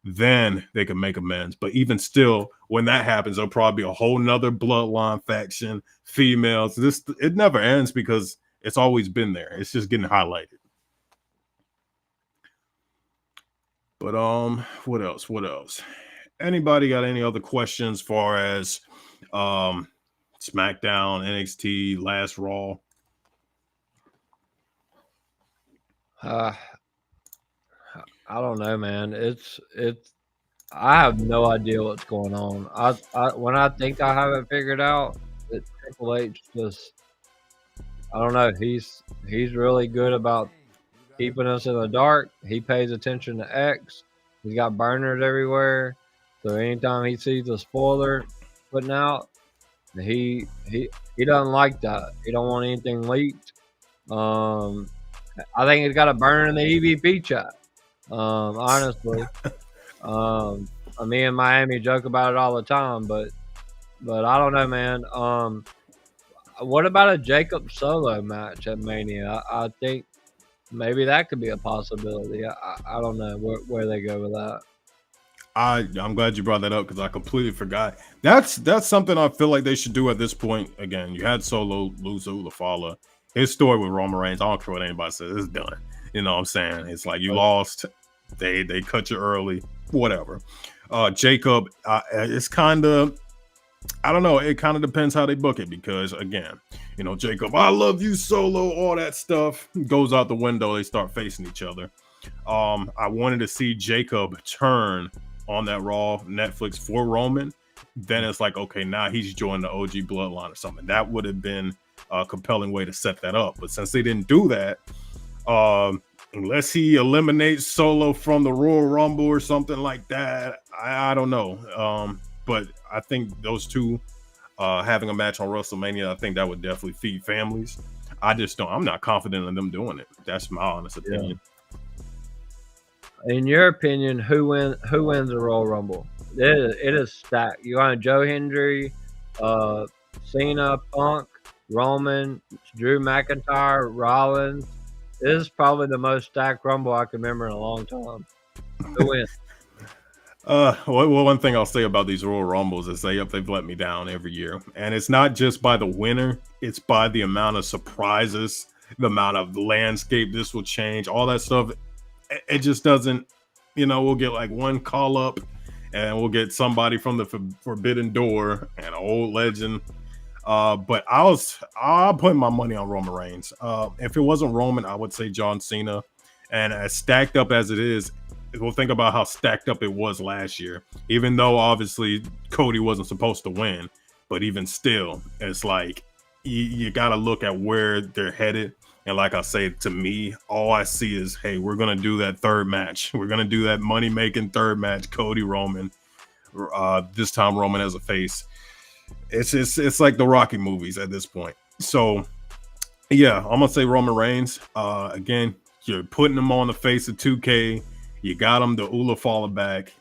then they can make amends. But even still, when that happens, there'll probably be a whole nother bloodline faction, females. It never ends because it's always been there. It's just getting highlighted. But what else? Anybody got any other questions as far as SmackDown, NXT, last Raw? I don't know, man. It's I have no idea what's going on. When I think I have it figured out, that Triple H just, I don't know. He's really good about keeping us in the dark. He pays attention to X. He's got burners everywhere. So anytime he sees a spoiler putting out, he doesn't like that. He don't want anything leaked. I think he's got a burner in the EVP chat. Honestly, me and Miami joke about it all the time, but I don't know, man. What about a Jacob Solo match at Mania? I think maybe that could be a possibility. I don't know where they go with that. I'm glad you brought that up because I completely forgot. That's something I feel like they should do at this point. Again, you had Solo lose to Ulafala. His story with Roman Reigns, I don't care what anybody says, it's done. You know what I'm saying? It's like you lost. They cut you early. Whatever. Jacob, it's kind of, I don't know. It kind of depends how they book it because, again, Jacob, I love you, Solo, all that stuff goes out the window. They start facing each other. I wanted to see Jacob turn on that Raw Netflix for Roman. Then it's like, okay, now he's joined the OG bloodline or something. That would have been a compelling way to set that up. But since they didn't do that, unless he eliminates Solo from the Royal Rumble or something like that, I don't know. But I think those two having a match on WrestleMania, I think that would definitely feed families. I'm not confident in them doing it. That's my honest opinion. In your opinion, who wins the Royal Rumble? It is stacked. You want Joe Hendry, Cena, Punk, Roman, Drew McIntyre, Rollins. This is probably the most stacked Rumble I can remember in a long time. Who wins? One thing I'll say about these Royal Rumbles is they've let me down every year. And it's not just by the winner, it's by the amount of surprises, the amount of landscape this will change, all that stuff. It just doesn't, we'll get like one call up and we'll get somebody from the Forbidden Door and an old legend. But I'll put my money on Roman Reigns. If it wasn't Roman, I would say John Cena. And as stacked up as it is, we'll think about how stacked up it was last year. Even though obviously Cody wasn't supposed to win, but even still, it's like you got to look at where they're headed. And like I say, to me, all I see is, hey, we're gonna do that third match. We're gonna do that money-making third match, Cody Roman. This time Roman as a face. It's like the Rocky movies at this point. So yeah, I'm gonna say Roman Reigns. Again, you're putting him on the face of 2K. You got him the Ulafala back.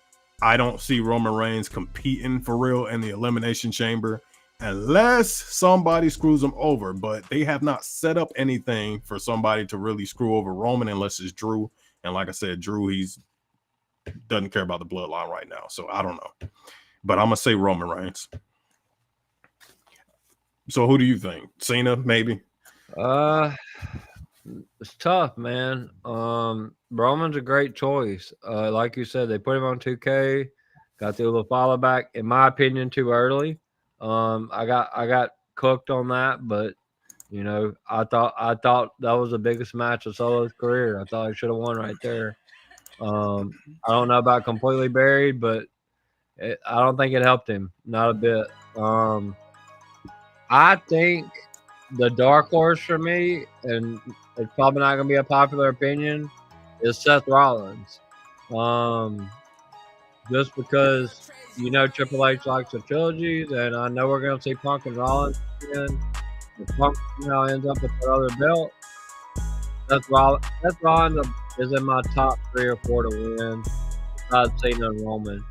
I don't see Roman Reigns competing for real in the Elimination Chamber unless somebody screws him over. But they have not set up anything for somebody to really screw over Roman unless it's Drew. And like I said, Drew, doesn't care about the bloodline right now. So I don't know. But I'm gonna say Roman Reigns. So who do you think? Cena, maybe? It's tough, man. Roman's a great choice. Like you said, they put him on 2K, got the Ulafala back. In my opinion, too early. I got cooked on that, but I thought that was the biggest match of Solo's career. I thought he should have won right there. I don't know about completely buried, but I don't think it helped him. Not a bit. I think the dark horse for me, and it's probably not going to be a popular opinion, is Seth Rollins. Just because Triple H likes the trilogies, and I know we're going to see Punk and Rollins again. If Punk ends up with the other belt, Seth Rollins is in my top 3 or 4 to win. Besides Cena and Roman.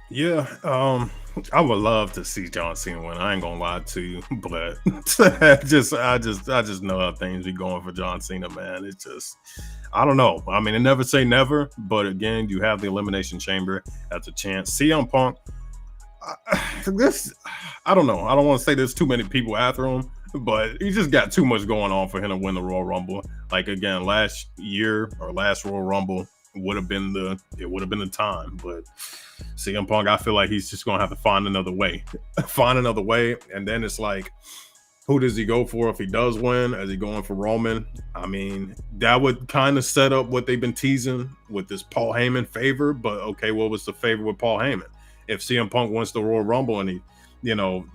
Yeah, I would love to see John Cena win. I ain't gonna lie to you, but I just know how things be going for John Cena, man. It's just, I don't know. I mean, I never say never, but again, you have the Elimination Chamber as a chance. CM Punk, I don't know. I don't want to say there's too many people after him, but he just got too much going on for him to win the Royal Rumble. Like again, last Royal Rumble would have been the time, but CM Punk, I feel like he's just gonna have to find another way, and then it's like, who does he go for if he does win? Is he going for Roman? I mean, that would kind of set up what they've been teasing with this Paul Heyman favor. But okay, what was the favor with Paul Heyman? If CM Punk wins the Royal Rumble and he,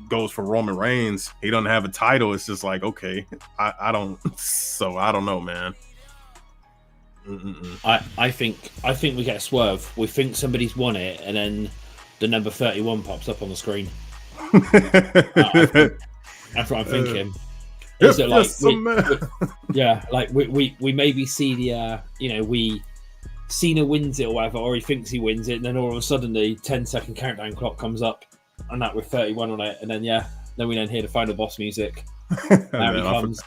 goes for Roman Reigns, he doesn't have a title. It's just like, okay, I don't know, man. I think we get a swerve. We think somebody's won it, and then the number 31 pops up on the screen. That's what I'm thinking. Is it like we maybe see the Cena wins it or whatever, or he thinks he wins it, and then all of a sudden the 10-second countdown clock comes up, and that with 31 on it, and then we then hear the final boss music. There he comes.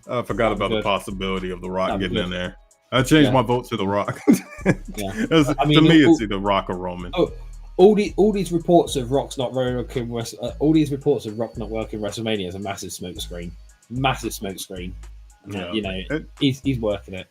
I forgot about the possibility of The Rock getting in there. I changed my vote to The Rock. To me, it's either Rock or Roman. All these reports of Rock's not working. All these reports of Rock not working WrestleMania is a massive smoke screen. He's working it.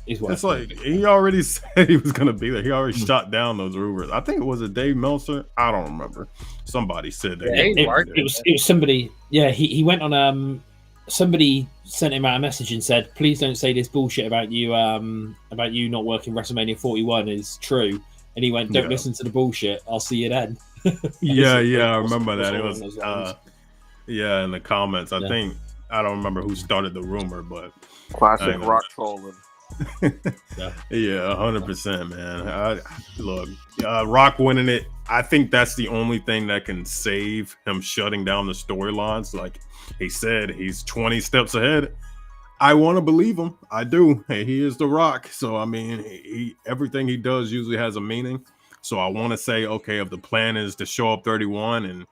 It's like he already said he was going to be there. He already shot down those rumors. I think it was Dave Meltzer. I don't remember. Somebody said that. It was somebody. Yeah, he went on. Somebody sent him out a message and said, "Please don't say this bullshit about you not working WrestleMania 41 is true." And he went, "Don't listen to the bullshit. I'll see you then." I remember that. It was in the comments. I think I don't remember who started the rumor, but classic Rock trolling. 100%, man. Look, Rock winning it, I think that's the only thing that can save him shutting down the storylines. Like he said, he's 20 steps ahead. I want to believe him. I do. Hey, he is The Rock. So, I mean, everything he does usually has a meaning. So I want to say, okay, if the plan is to show up 31 and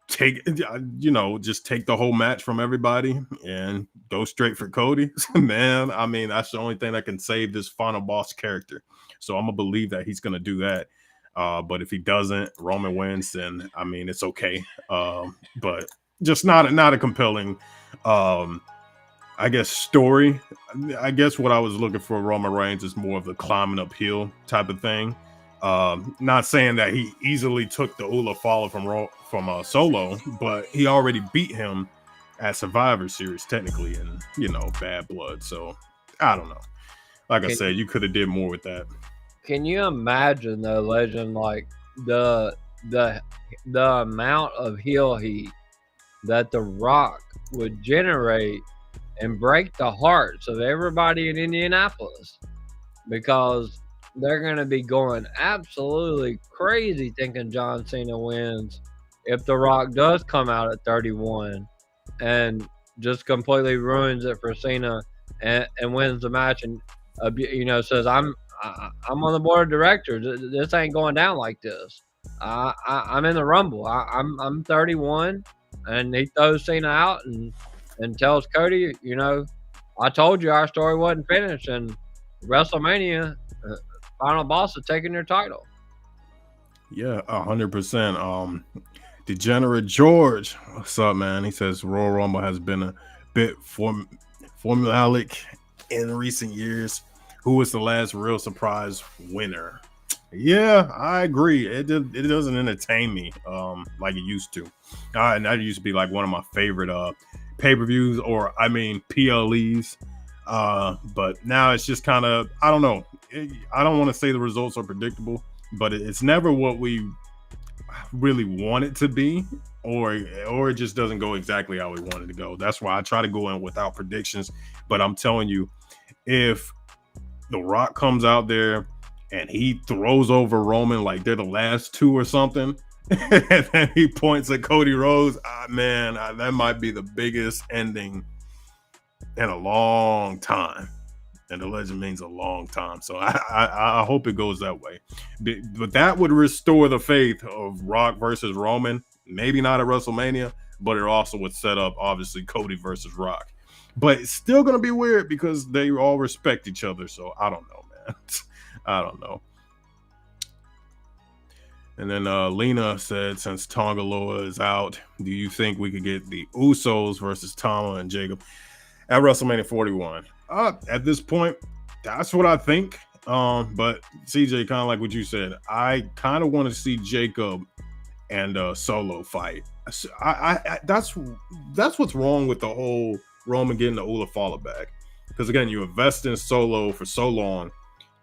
just take the whole match from everybody and go straight for Cody, man, I mean, that's the only thing that can save this final boss character. So I'm going to believe that he's going to do that. But if he doesn't, Roman wins, then, I mean, it's okay. But just not a compelling I guess story. I guess what I was looking for Roman Reigns is more of the climbing uphill type of thing. Not saying that he easily took the Ula Fala from Solo, but he already beat him at Survivor Series technically, and Bad Blood. So I don't know. Like I said, you could have did more with that. Can you imagine though, Legend, like the amount of heel heat that The Rock would generate and break the hearts of everybody in Indianapolis, because they're going to be going absolutely crazy thinking John Cena wins if The Rock does come out at 31 and just completely ruins it for Cena and wins the match and says I'm on the board of directors. This ain't going down like this. I'm in the Rumble. I'm 31, and he throws Cena out and tells Cody, I told you our story wasn't finished, and WrestleMania, final boss is taking your title. Yeah, 100%. Degenerate George, what's up, man? He says Royal Rumble has been a bit formulaic in recent years. Who was the last real surprise winner? Yeah, I agree. It doesn't entertain me like it used to. And that used to be like one of my favorite pay-per-views, or I mean PLEs. But now it's just kind of, I don't know. I don't want to say the results are predictable, but it's never what we really want it to be, or it just doesn't go exactly how we want it to go. That's why I try to go in without predictions. But I'm telling you, if The Rock comes out there and he throws over Roman like they're the last two or something, and then he points at Cody Rhodes, man, that might be the biggest ending in a long time. And the legend means a long time. So I hope it goes that way. But that would restore the faith of Rock versus Roman. Maybe not at WrestleMania, but it also would set up, obviously, Cody versus Rock. But it's still going to be weird because they all respect each other. So I don't know, man. I don't know. And then Lena said, since Tonga Loa is out, do you think we could get the Usos versus Tama and Jacob at WrestleMania 41? At this point, that's what I think. But CJ, kind of like what you said, I kind of want to see Jacob and Solo fight. That's what's wrong with the whole Roman getting the Ula Fala back. Because again, you invest in Solo for so long.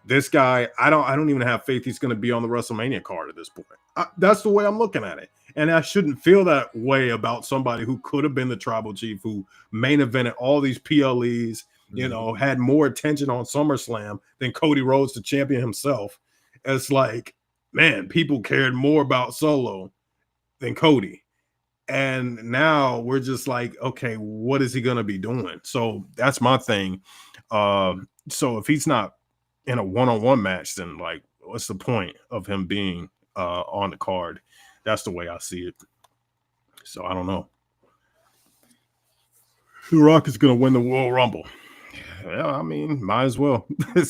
This guy, I don't even have faith he's going to be on the WrestleMania card at this point. That's the way I'm looking at it. And I shouldn't feel that way about somebody who could have been the tribal chief, who main evented all these PLEs, you know, had more attention on SummerSlam than Cody Rhodes, the champion himself. It's like, man, people cared more about Solo than Cody. And now we're just like, okay, what is he going to be doing? So that's my thing. So if he's not in a one-on-one match, then like, what's the point of him being on the card? That's the way I see it. So I don't know. The Rock is going to win the Royal Rumble. Yeah, I mean, might as well.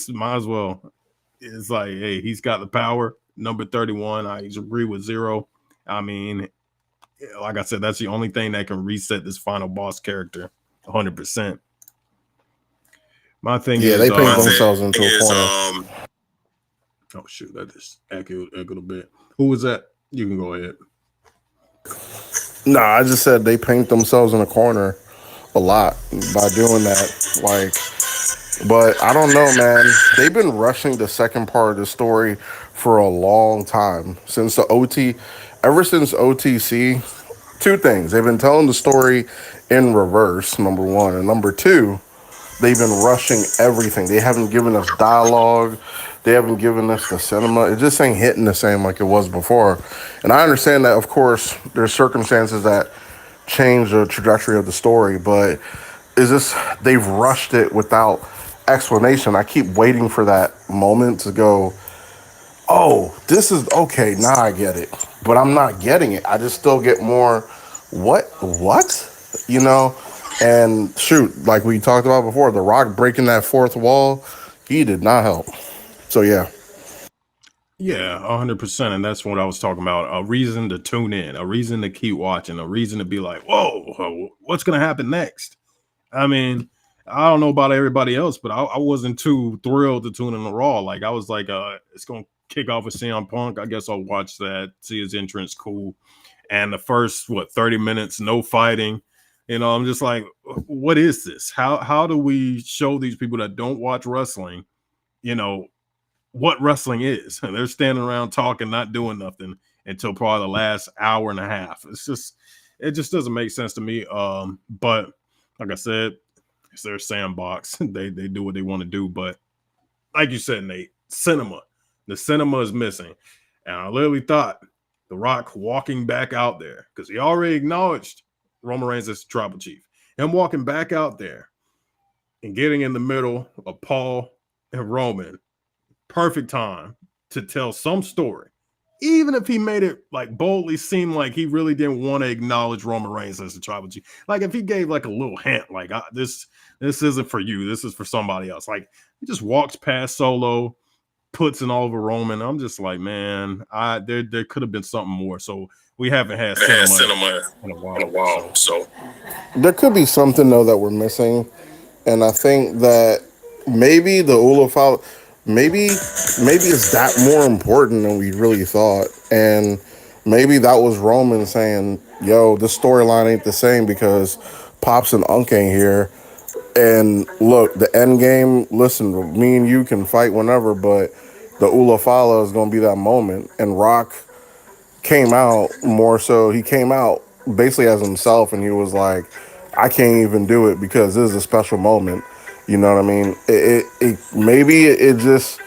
Might as well. It's like, hey, he's got the power. Number 31. I agree with Zero. I mean, like I said, that's the only thing that can reset this final boss character 100%. My thing is, they paint themselves into a corner. Oh shoot, that just echoed a bit. Who was that? You can go ahead. No, I just said they paint themselves in a corner a lot by doing that. Like, but I don't know, man. They've been rushing the second part of the story for a long time since the OT. Ever since OTC, two things. They've been telling the story in reverse, number one, and number two, they've been rushing everything. They haven't given us dialogue. They haven't given us the cinema. It just ain't hitting the same like it was before. And I understand that, of course, there's circumstances that change the trajectory of the story, but it's just they've rushed it without explanation. I keep waiting for that moment to go, oh, this is okay, now I get it. But I'm not getting it. I just still get more, what? You know? And shoot, like we talked about before, The Rock breaking that fourth wall, he did not help. So yeah. Yeah, 100%. And that's what I was talking about. A reason to tune in, a reason to keep watching, a reason to be like, whoa, what's going to happen next? I mean, I don't know about everybody else, but I wasn't too thrilled to tune in the Raw. Like, I was like, it's going to kick off with CM Punk. I guess I'll watch that, see his entrance, cool. And the first, 30 minutes, no fighting. You know, I'm just like, what is this? How do we show these people that don't watch wrestling, you know, what wrestling is? And they're standing around talking, not doing nothing until probably the last hour and a half. It just doesn't make sense to me. But like I said, it's their sandbox. They do what they want to do. But like you said, Nate, the cinema is missing. And I literally thought The Rock walking back out there, because he already acknowledged Roman Reigns as the tribal chief. Him walking back out there and getting in the middle of Paul and Roman, perfect time to tell some story. Even if he made it like boldly seem like he really didn't want to acknowledge Roman Reigns as the tribal chief. Like if he gave like a little hint, like this isn't for you, this is for somebody else. Like he just walks past Solo, puts it all over Roman. I'm just like, man, there could have been something more. So we haven't had cinema in a while. So there could be something though that we're missing, and I think that maybe the Olafal, maybe it's that more important than we really thought, and maybe that was Roman saying, "Yo, the storyline ain't the same because Pops and Unk ain't here." And look, the end game. Listen, me and you can fight whenever, but the Ula Fala is going to be that moment. And Rock came out more so. He came out basically as himself, and he was like, "I can't even do it because this is a special moment." You know what I mean? Maybe it just,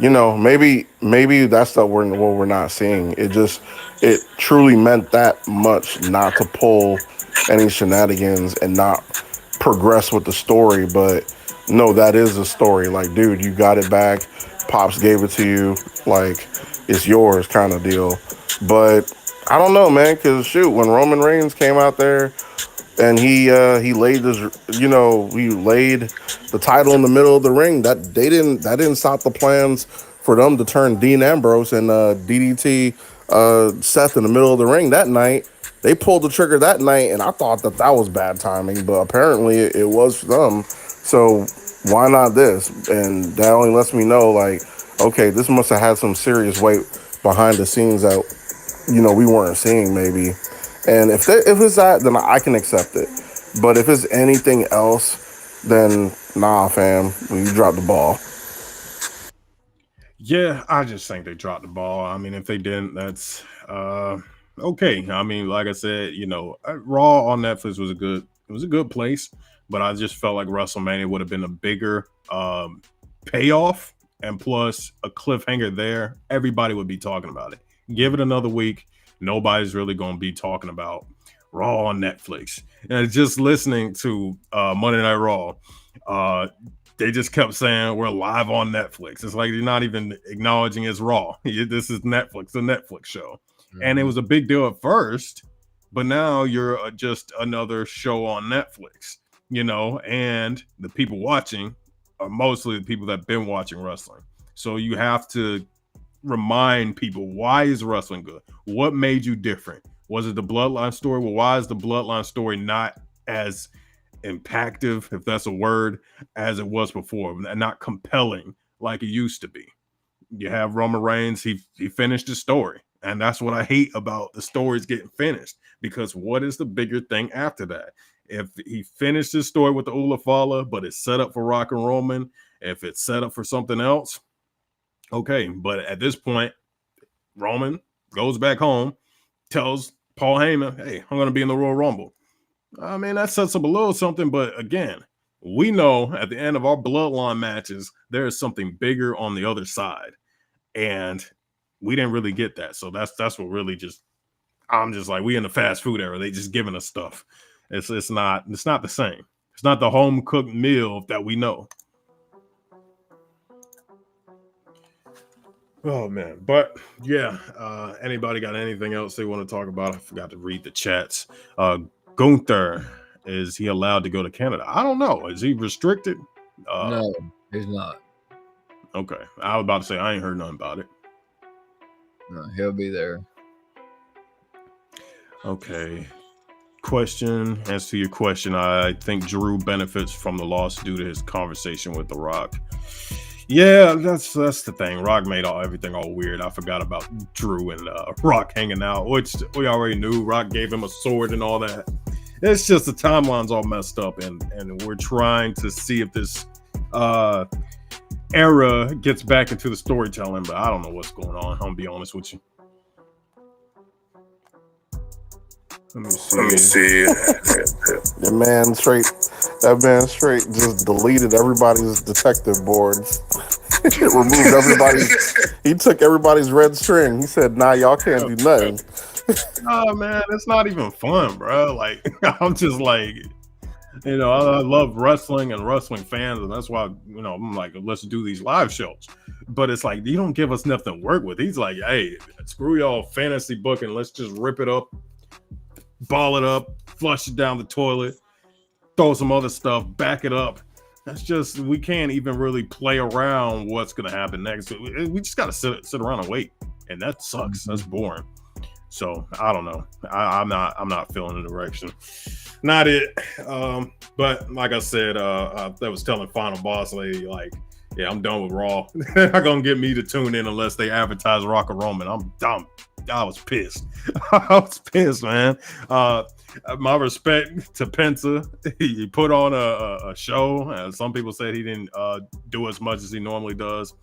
maybe that's what we're not seeing. It truly meant that much not to pull any shenanigans and not progress with the story. But no, that is a story. Like, dude, you got it back. Pops gave it to you. Like, it's yours kind of deal. But I don't know, man, because shoot, when Roman Reigns came out there and he laid he laid the title in the middle of the ring, that didn't stop the plans for them to turn Dean Ambrose and DDT Seth in the middle of the ring that night. They pulled the trigger that night, and I thought that was bad timing, but apparently it was for them. So why not this? And that only lets me know, like, okay, this must have had some serious weight behind the scenes that we weren't seeing maybe. And if it's that, then I can accept it. But if it's anything else, then nah, fam, you dropped the ball. Yeah, I just think they dropped the ball. I mean, if they didn't, that's okay. I mean, like I said, Raw on Netflix was a good place, but I just felt like WrestleMania would have been a bigger payoff, and plus a cliffhanger there. Everybody would be talking about it. Give it another week, nobody's really going to be talking about Raw on Netflix. And just listening to Monday Night Raw, they just kept saying we're live on Netflix. It's like you're not even acknowledging it's Raw. This is Netflix, the Netflix show. Mm-hmm. And it was a big deal at first, but now you're just another show on Netflix, and the people watching are mostly the people that have been watching wrestling. So you have to remind people, why is wrestling good? What made you different? Was it the Bloodline story? Well, why is the Bloodline story not as impactful, if that's a word, as it was before, and not compelling like it used to be? You have Roman Reigns, he finished the story, and that's what I hate about the stories getting finished, because what is the bigger thing after that? If he finished his story with the Ula Fala, but it's set up for Rock and Roman, if it's set up for something else, okay. But at this point, Roman goes back home, tells Paul Heyman, hey, I'm going to be in the Royal Rumble. I mean, that sets up a little something, but again, we know at the end of our Bloodline matches, there is something bigger on the other side, and we didn't really get that. So that's what really I'm just like, we in the fast food era. They just giving us stuff. It's not the same. It's not the home cooked meal that we know. Oh man, but yeah. Anybody got anything else they want to talk about? I forgot to read the chats. Gunther, is he allowed to go to Canada? I don't know. Is he restricted? No, he's not. Okay, I was about to say I ain't heard nothing about it. No, he'll be there. Okay. Question. As to your question, I think Drew benefits from the loss due to his conversation with The Rock. Yeah, that's the thing. Rock made everything all weird. I forgot about Drew and Rock hanging out, which we already knew. Rock gave him a sword and all that. It's just the timeline's all messed up, and we're trying to see if this era gets back into the storytelling, but I don't know what's going on. I'm gonna be honest with you. Let me see. That man straight just deleted everybody's detective boards. Removed everybody's. He took everybody's red string. He said, "Nah, y'all can't do nothing." Oh man, it's not even fun, bro. Like, I'm just like, I love wrestling and wrestling fans, and that's why I'm like, let's do these live shows. But it's like, you don't give us nothing to work with. He's like, hey, screw y'all fantasy booking. Let's just rip it up, ball it up, flush it down the toilet, throw some other stuff, back it up. That's just, we can't even really play around what's going to happen next. We just got to sit around and wait. And that sucks. That's boring. So I don't know. I'm not feeling the direction. Not it. But like I said, I was telling Final Boss Lady, like, Yeah, I'm done with Raw. They're not gonna get me to tune in unless they advertise Rock and Roman. I'm dumb. I was pissed. I was pissed, man. My respect to Penta. He put on a show. Some people said he didn't do as much as he normally does.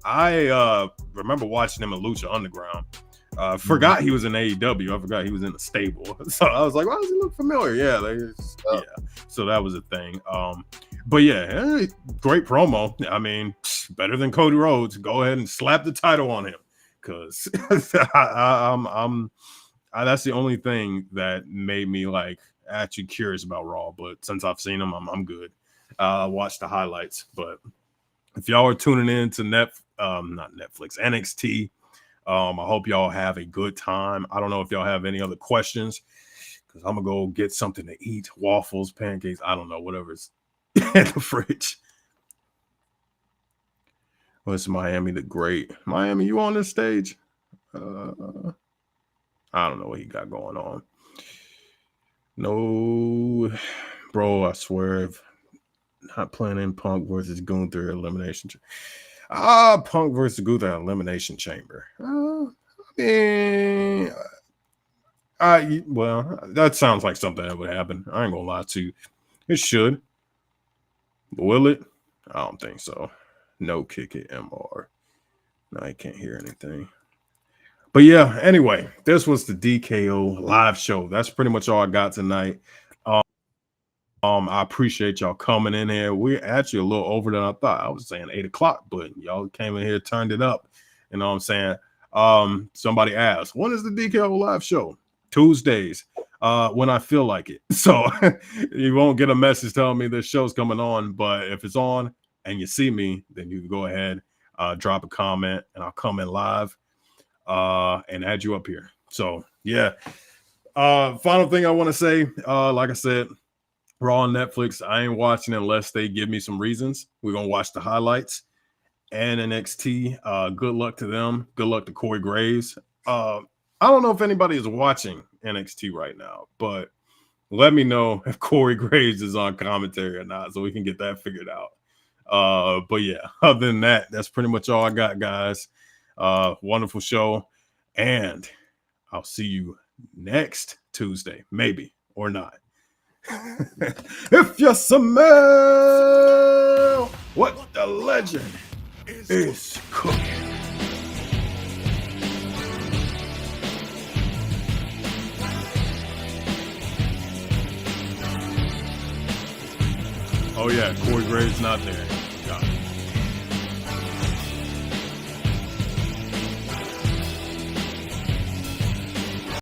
I remember watching him in Lucha Underground. Forgot he was in AEW. I forgot he was in the stable. So I was like, why does he look familiar? Yeah. So that was a thing. But yeah, great promo. I mean, better than Cody Rhodes. Go ahead and slap the title on him, because I'm that's the only thing that made me like actually curious about Raw. But since I've seen him, I'm good. Watch the highlights. But if y'all are tuning in to not Netflix, NXT, I hope y'all have a good time. I don't know if y'all have any other questions, because I'm gonna go get something to eat, waffles, pancakes, I don't know, whatever's in the fridge. Well, it's Miami the Great. Miami, you on this stage? I don't know what he got going on. No, bro, I swear, if not planning Punk versus Gunther elimination. Punk versus Gunther elimination chamber. Well, that sounds like something that would happen. I ain't gonna lie to you. It should. But will it? I don't think so. No kick it, MR. No, I can't hear anything. But yeah, anyway, this was the DKO live show. That's pretty much all I got tonight. I appreciate y'all coming in here. We're actually a little over than I thought. I was saying 8 o'clock, but y'all came in here, turned it up. You know what I'm saying? Somebody asked, when is the DKO live show? Tuesdays, when I feel like it. So you won't get a message telling me this show's coming on, but if it's on and you see me, then you can go ahead, drop a comment, and I'll come in live and add you up here. So yeah. Final thing I want to say, like I said, Raw on Netflix, I ain't watching unless they give me some reasons. We're going to watch the highlights. And NXT, good luck to them. Good luck to Corey Graves. I don't know if anybody is watching NXT right now, but let me know if Corey Graves is on commentary or not, so we can get that figured out. But yeah, other than that, that's pretty much all I got, guys. Wonderful show. And I'll see you next Tuesday, maybe, or not. If you smell what the legend is cooking. Oh yeah, Corey Graves not there.